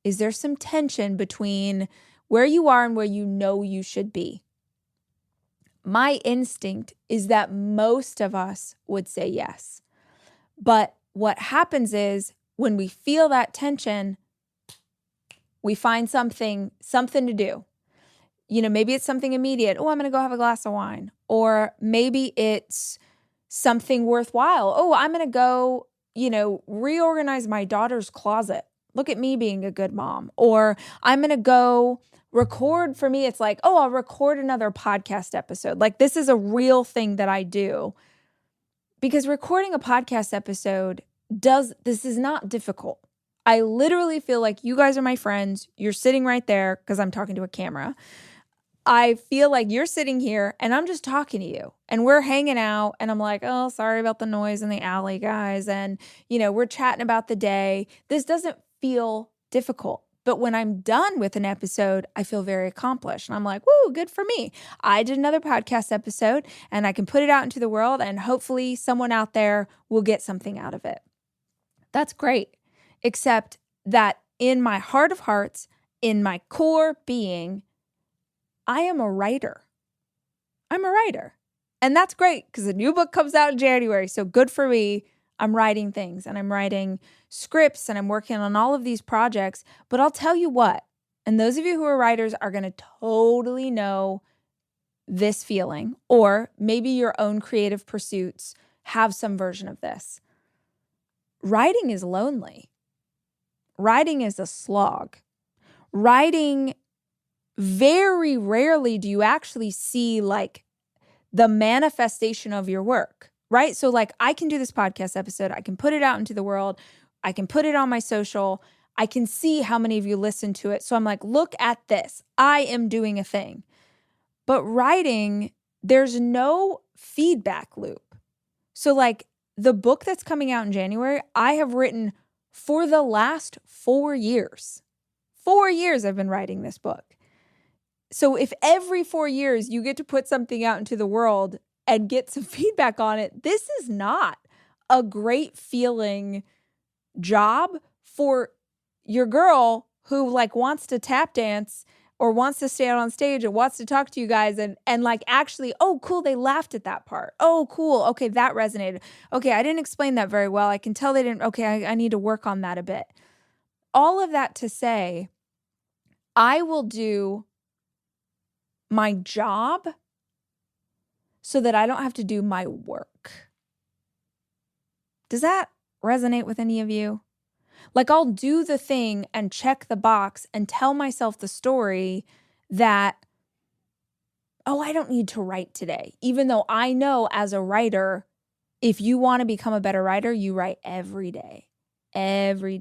Is there some tension between where you are and where you know you should be? My instinct is that most of us would say yes. But what happens is when we feel that tension, we find something to do. Maybe it's something immediate. Oh, I'm going to go have a glass of wine. Or maybe it's something worthwhile. Oh, I'm going to go, reorganize my daughter's closet. Look at me being a good mom. Or I'm going to go record. For me, it's like, oh, I'll record another podcast episode. Like this is a real thing that I do. Because recording a podcast episode this is not difficult. I literally feel like you guys are my friends. You're sitting right there because I'm talking to a camera. I feel like you're sitting here and I'm just talking to you and we're hanging out and I'm like, oh, sorry about the noise in the alley, guys. And, we're chatting about the day. This doesn't feel difficult. But when I'm done with an episode, I feel very accomplished. And I'm like, woo, good for me. I did another podcast episode and I can put it out into the world and hopefully someone out there will get something out of it. That's great. Except that in my heart of hearts, in my core being, I am a writer. I'm a writer. And that's great because the new book comes out in January. So good for me. I'm writing things and I'm writing scripts and I'm working on all of these projects. But I'll tell you what, and those of you who are writers are going to totally know this feeling, or maybe your own creative pursuits have some version of this. Writing is lonely. Writing is a slog. Writing, very rarely do you actually see like the manifestation of your work, right? So like I can do this podcast episode, I can put it out into the world, I can put it on my social, I can see how many of you listen to it. So I'm like, look at this, I am doing a thing. But writing, there's no feedback loop. So like the book that's coming out in January, I have written for the last 4 years. 4 years I've been writing this book. So if every 4 years you get to put something out into the world and get some feedback on it, this is not a great feeling job for your girl who like wants to tap dance or wants to stay out on stage and wants to talk to you guys and like actually, oh, cool, they laughed at that part. Oh, cool. Okay, that resonated. Okay, I didn't explain that very well. I can tell they didn't. Okay, I need to work on that a bit. All of that to say, I will do my job so that I don't have to do my work. Does that resonate with any of you? Like I'll do the thing and check the box and tell myself the story that, oh, I don't need to write today. Even though I know as a writer, if you want to become a better writer, you write every day, every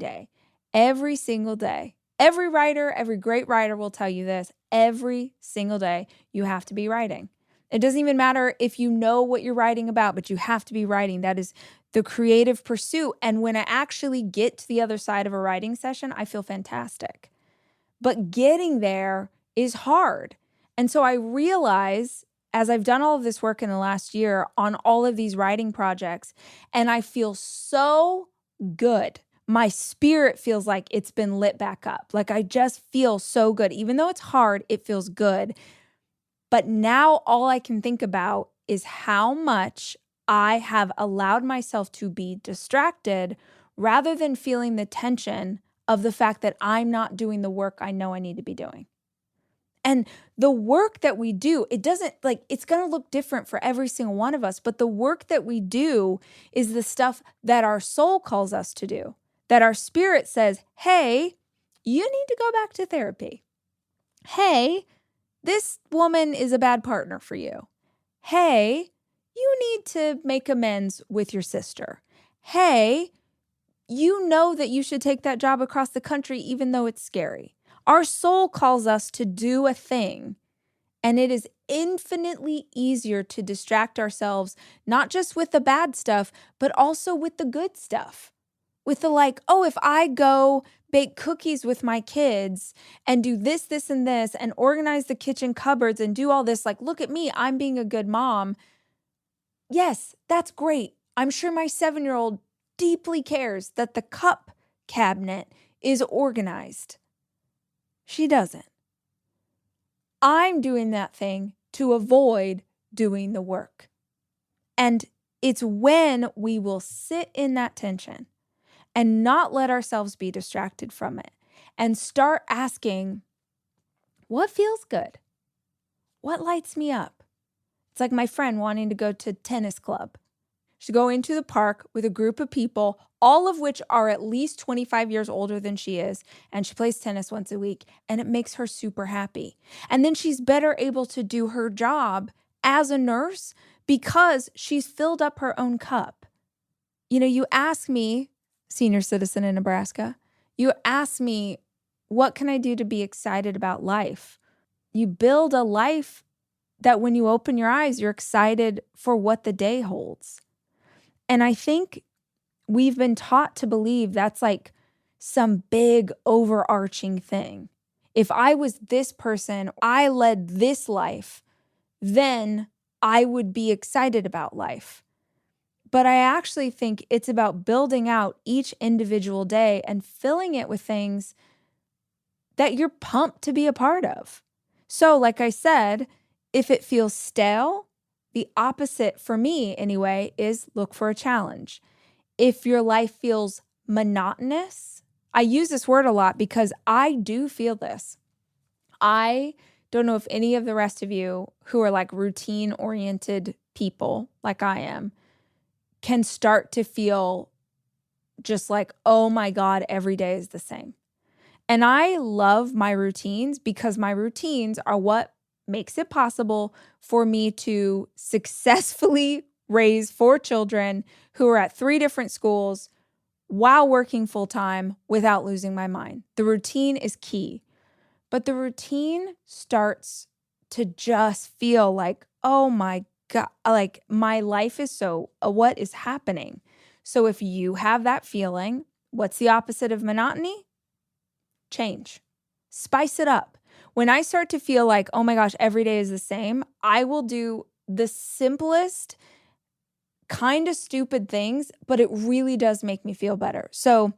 single day. Every writer, every great writer will tell you this. Every single day, you have to be writing. It doesn't even matter if you know what you're writing about, but you have to be writing. That is the creative pursuit. And when I actually get to the other side of a writing session, I feel fantastic. But getting there is hard. And so I realize as I've done all of this work in the last year on all of these writing projects, and I feel so good. My spirit feels like it's been lit back up. Like I just feel so good. Even though it's hard, it feels good. But now all I can think about is how much I have allowed myself to be distracted rather than feeling the tension of the fact that I'm not doing the work I know I need to be doing. And the work that we do, it doesn't like, it's going to look different for every single one of us, but the work that we do is the stuff that our soul calls us to do, that our spirit says, hey, you need to go back to therapy. Hey, this woman is a bad partner for you. Hey, you need to make amends with your sister. Hey, you know that you should take that job across the country even though it's scary. Our soul calls us to do a thing, and it is infinitely easier to distract ourselves, not just with the bad stuff, but also with the good stuff. With the like, oh, if I go bake cookies with my kids and do this, this, and this, and organize the kitchen cupboards and do all this, like, look at me, I'm being a good mom. Yes, that's great. I'm sure my 7-year-old deeply cares that the cup cabinet is organized. She doesn't. I'm doing that thing to avoid doing the work. And it's when we will sit in that tension and not let ourselves be distracted from it and start asking, what feels good? What lights me up? It's like my friend wanting to go to tennis club. She'd go into the park with a group of people, all of which are at least 25 years older than she is, and she plays tennis once a week, and it makes her super happy. And then she's better able to do her job as a nurse because she's filled up her own cup. You know, you ask me, senior citizen in Nebraska, you ask me, what can I do to be excited about life? You build a life that when you open your eyes, you're excited for what the day holds. And I think we've been taught to believe that's like some big overarching thing. If I was this person, I led this life, then I would be excited about life. But I actually think it's about building out each individual day and filling it with things that you're pumped to be a part of. So like I said, If it feels stale, the opposite for me anyway is look for a challenge. If your life feels monotonous, I use this word a lot because I do feel this. I don't know if any of the rest of you who are like routine-oriented people like I am can start to feel just like, oh my God, every day is the same. And I love my routines because my routines are what makes it possible for me to successfully raise 4 children who are at 3 different schools while working full-time without losing my mind. The routine is key. But the routine starts to just feel like, oh my God, like my life is so, what is happening? So if you have that feeling, what's the opposite of monotony? Change. Spice it up. When I start to feel like, oh my gosh, every day is the same, I will do the simplest, kind of stupid things, but it really does make me feel better. So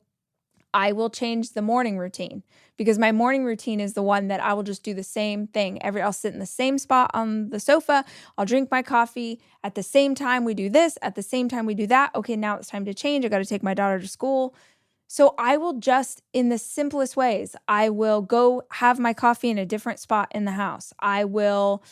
I will change the morning routine because my morning routine is the one that I will just do the same thing. I'll sit in the same spot on the sofa. I'll drink my coffee. At the same time, we do this. At the same time, we do that. Okay, now it's time to change. I got to take my daughter to school. So I will just, in the simplest ways, I will go have my coffee in a different spot in the house. I will,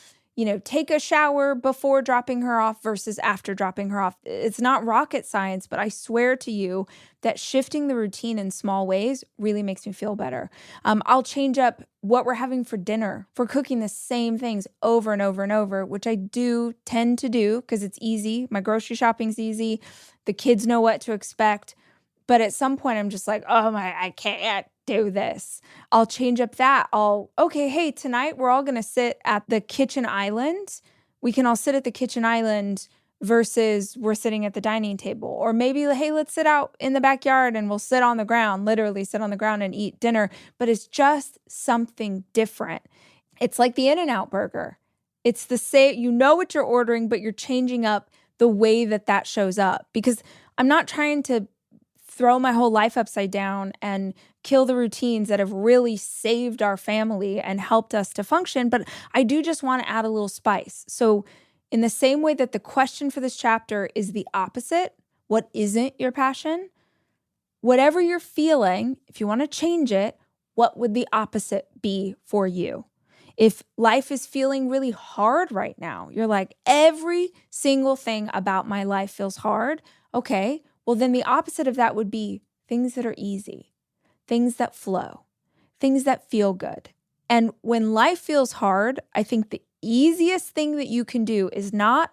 take a shower before dropping her off versus after dropping her off. It's not rocket science, but I swear to you that shifting the routine in small ways really makes me feel better. I'll change up what we're having for dinner. If we're cooking the same things over and over and over, which I do tend to do because it's easy. My grocery shopping's easy. The kids know what to expect. But at some point, I'm just like, I can't do this. I'll change up that. Hey, tonight we're all going to sit at the kitchen island. We can all sit at the kitchen island versus we're sitting at the dining table. Or maybe, hey, let's sit out in the backyard and we'll sit on the ground, literally sit on the ground and eat dinner. But it's just something different. It's like the In-N-Out burger. It's the same, you know what you're ordering, but you're changing up the way that shows up. Because I'm not trying to throw my whole life upside down and kill the routines that have really saved our family and helped us to function. But I do just want to add a little spice. So in the same way that the question for this chapter is the opposite, what isn't your passion? Whatever you're feeling, if you want to change it, what would the opposite be for you? If life is feeling really hard right now, you're like, every single thing about my life feels hard. Okay, well, then the opposite of that would be things that are easy, things that flow, things that feel good. And when life feels hard, I think the easiest thing that you can do is not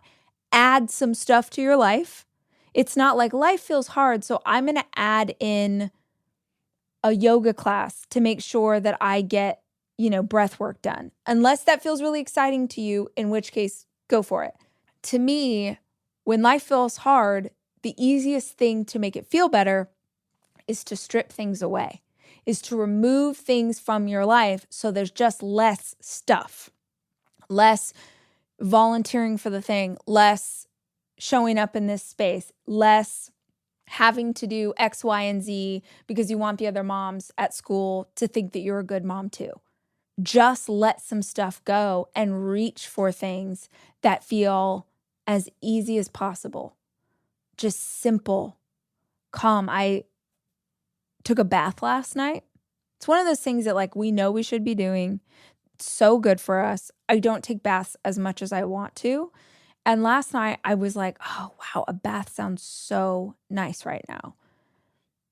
add some stuff to your life. It's not like life feels hard, so I'm going to add in a yoga class to make sure that I get, breath work done. Unless that feels really exciting to you, in which case, go for it. To me, when life feels hard, the easiest thing to make it feel better is to strip things away, is to remove things from your life so there's just less stuff, less volunteering for the thing, less showing up in this space, less having to do X, Y, and Z because you want the other moms at school to think that you're a good mom too. Just let some stuff go and reach for things that feel as easy as possible. Just simple, calm. I took a bath last night. It's one of those things that we know we should be doing. It's so good for us. I don't take baths as much as I want to. And last night I was like, oh, wow, a bath sounds so nice right now.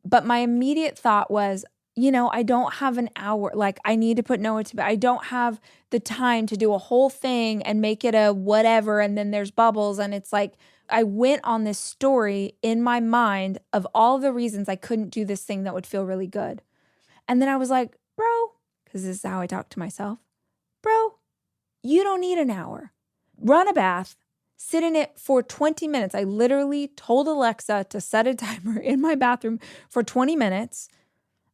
But my immediate thought was, I don't have an hour. I need to put Noah to bed. I don't have the time to do a whole thing and make it a whatever. And then there's bubbles. And it's like, I went on this story in my mind of all the reasons I couldn't do this thing that would feel really good. And then I was like, bro, because this is how I talk to myself, bro, you don't need an hour. Run a bath, sit in it for 20 minutes. I literally told Alexa to set a timer in my bathroom for 20 minutes.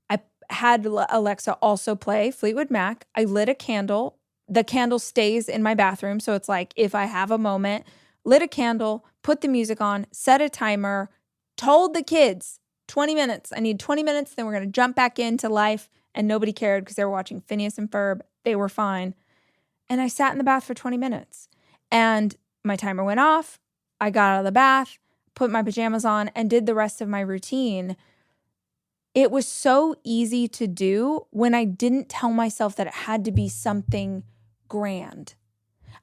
I had Alexa also play Fleetwood Mac. I lit a candle. The candle stays in my bathroom. So it's like if I have a moment, lit a candle, put the music on, set a timer, told the kids 20 minutes. I need 20 minutes. Then we're going to jump back into life. And nobody cared because they were watching Phineas and Ferb. They were fine. And I sat in the bath for 20 minutes and my timer went off. I got out of the bath, put my pajamas on, and did the rest of my routine. It was so easy to do when I didn't tell myself that it had to be something grand.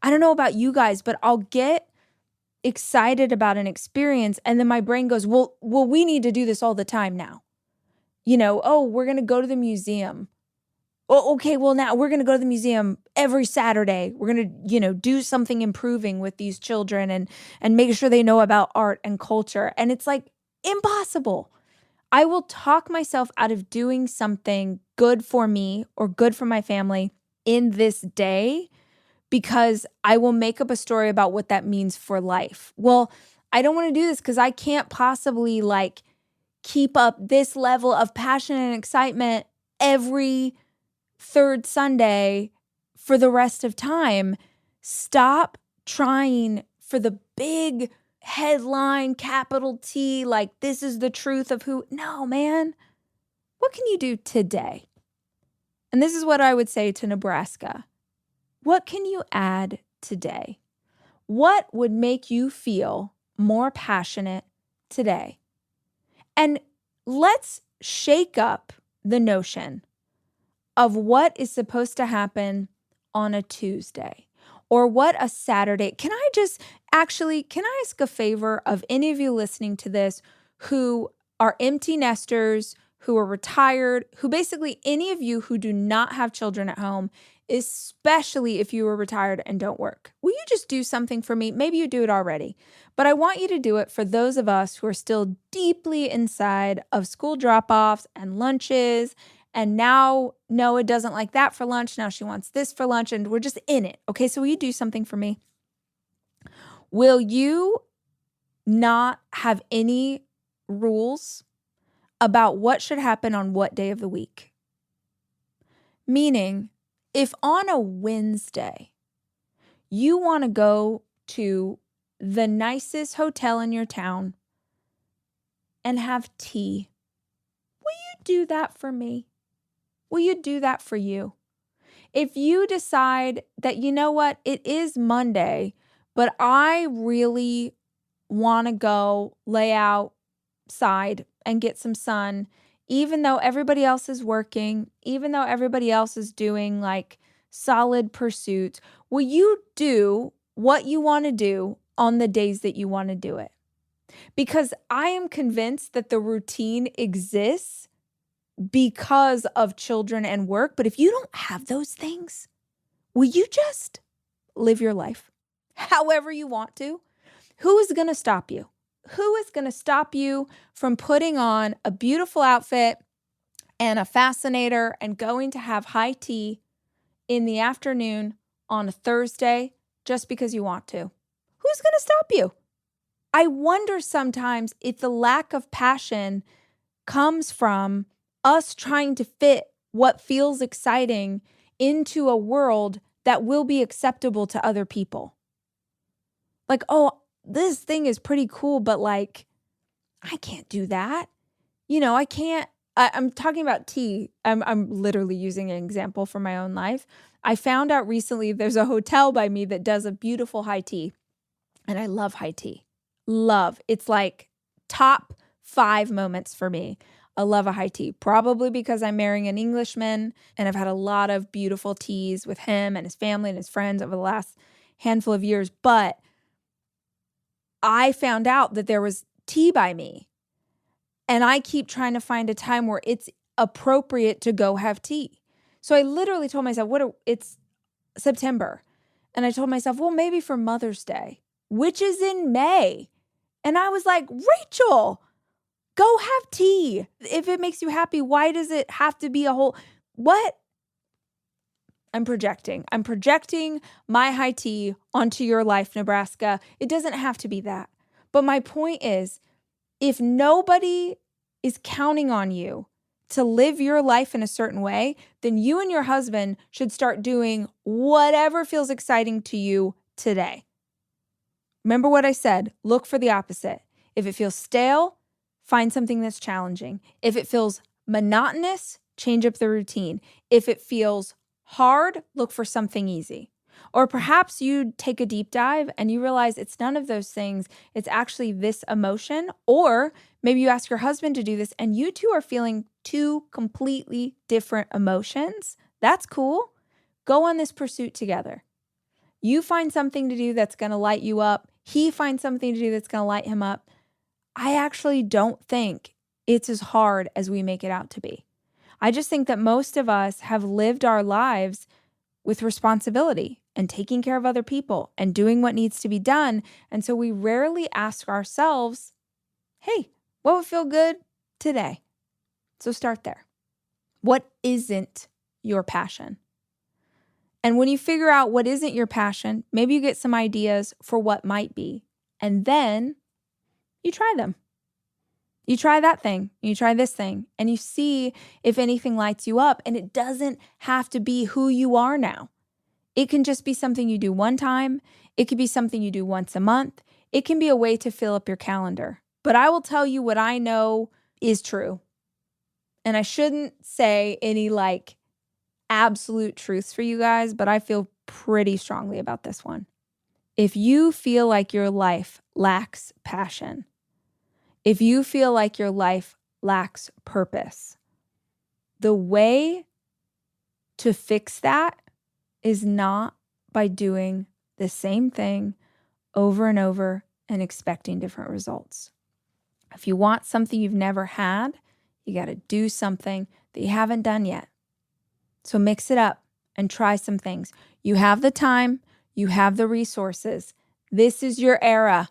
I don't know about you guys, but I'll get excited about an experience and then my brain goes, well, we need to do this all the time now. Oh, we're going to go to the museum. Oh, okay, well, now we're going to go to the museum every Saturday. We're going to, do something improving with these children and make sure they know about art and culture. And it's like impossible. I will talk myself out of doing something good for me or good for my family in this day because I will make up a story about what that means for life. Well, I don't want to do this because I can't possibly keep up this level of passion and excitement every third Sunday for the rest of time. Stop trying for the big headline, capital T, this is the truth of who. No, man. What can you do today? And this is what I would say to Nebraska. What can you add today? What would make you feel more passionate today? And let's shake up the notion of what is supposed to happen on a Tuesday or what a Saturday. Can I ask a favor of any of you listening to this who are empty nesters, who are retired, who basically any of you who do not have children at home, especially if you are retired and don't work. Will you just do something for me? Maybe you do it already, but I want you to do it for those of us who are still deeply inside of school drop-offs and lunches. And now Noah doesn't like that for lunch. Now she wants this for lunch and we're just in it. Okay, so will you do something for me? Will you not have any rules about what should happen on what day of the week? Meaning, if on a Wednesday you want to go to the nicest hotel in your town and have tea, will you do that for me? Will you do that for you? If you decide that, you know what, it is Monday, but I really want to go lay outside and get some sun, even though everybody else is working, even though everybody else is doing solid pursuits, will you do what you want to do on the days that you want to do it? Because I am convinced that the routine exists because of children and work. But if you don't have those things, will you just live your life however you want to? Who is going to stop you? Who is going to stop you from putting on a beautiful outfit and a fascinator and going to have high tea in the afternoon on a Thursday just because you want to? Who's going to stop you? I wonder sometimes if the lack of passion comes from us trying to fit what feels exciting into a world that will be acceptable to other people. Oh, this thing is pretty cool, but I can't do that. I can't. I'm talking about tea. I'm literally using an example from my own life. I found out recently there's a hotel by me that does a beautiful high tea. And I love high tea. Love. It's top 5 moments for me. I love a high tea, probably because I'm marrying an Englishman and I've had a lot of beautiful teas with him and his family and his friends over the last handful of years. But I found out that there was tea by me and I keep trying to find a time where it's appropriate to go have tea. So I literally told myself, it's September. And I told myself, well, maybe for Mother's Day, which is in May. And I was like, Rachel, go have tea. If it makes you happy, why does it have to be a whole, what? I'm projecting my high tea onto your life, Nebraska. It doesn't have to be that. But my point is, if nobody is counting on you to live your life in a certain way, then you and your husband should start doing whatever feels exciting to you today. Remember what I said, look for the opposite. If it feels stale, find something that's challenging. If it feels monotonous, change up the routine. If it feels hard, look for something easy. Or perhaps you take a deep dive and you realize it's none of those things. It's actually this emotion. Or maybe you ask your husband to do this and you two are feeling two completely different emotions. That's cool. Go on this pursuit together. You find something to do that's going to light you up. He finds something to do that's going to light him up. I actually don't think it's as hard as we make it out to be. I just think that most of us have lived our lives with responsibility and taking care of other people and doing what needs to be done. And so we rarely ask ourselves, hey, what would feel good today? So start there. What isn't your passion? And when you figure out what isn't your passion, maybe you get some ideas for what might be. And then you try them. You try that thing, you try this thing, and you see if anything lights you up. And it doesn't have to be who you are now. It can just be something you do one time. It could be something you do once a month. It can be a way to fill up your calendar. But I will tell you what I know is true. And I shouldn't say any absolute truths for you guys, but I feel pretty strongly about this one. If you feel like your life lacks passion, if you feel like your life lacks purpose, the way to fix that is not by doing the same thing over and over and expecting different results. If you want something you've never had, you got to do something that you haven't done yet. So mix it up and try some things. You have the time, you have the resources. This is your era.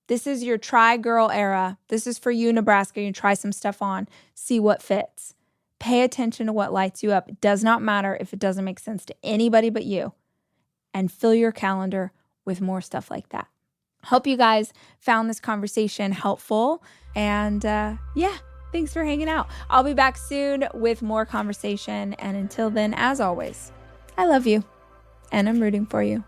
This is your try girl era. This is for you, Nebraska. You try some stuff on, see what fits. Pay attention to what lights you up. It does not matter if it doesn't make sense to anybody but you. And fill your calendar with more stuff like that. Hope you guys found this conversation helpful. And thanks for hanging out. I'll be back soon with more conversation. And until then, as always, I love you and I'm rooting for you.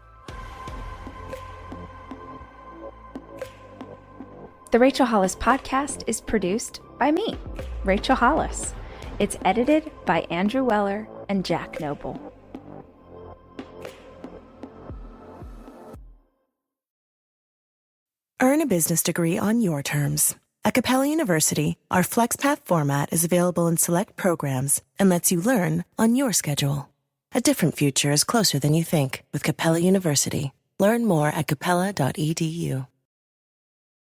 The Rachel Hollis podcast is produced by me, Rachel Hollis. It's edited by Andrew Weller and Jack Noble. Earn a business degree on your terms. At Capella University, our FlexPath format is available in select programs and lets you learn on your schedule. A different future is closer than you think with Capella University. Learn more at capella.edu.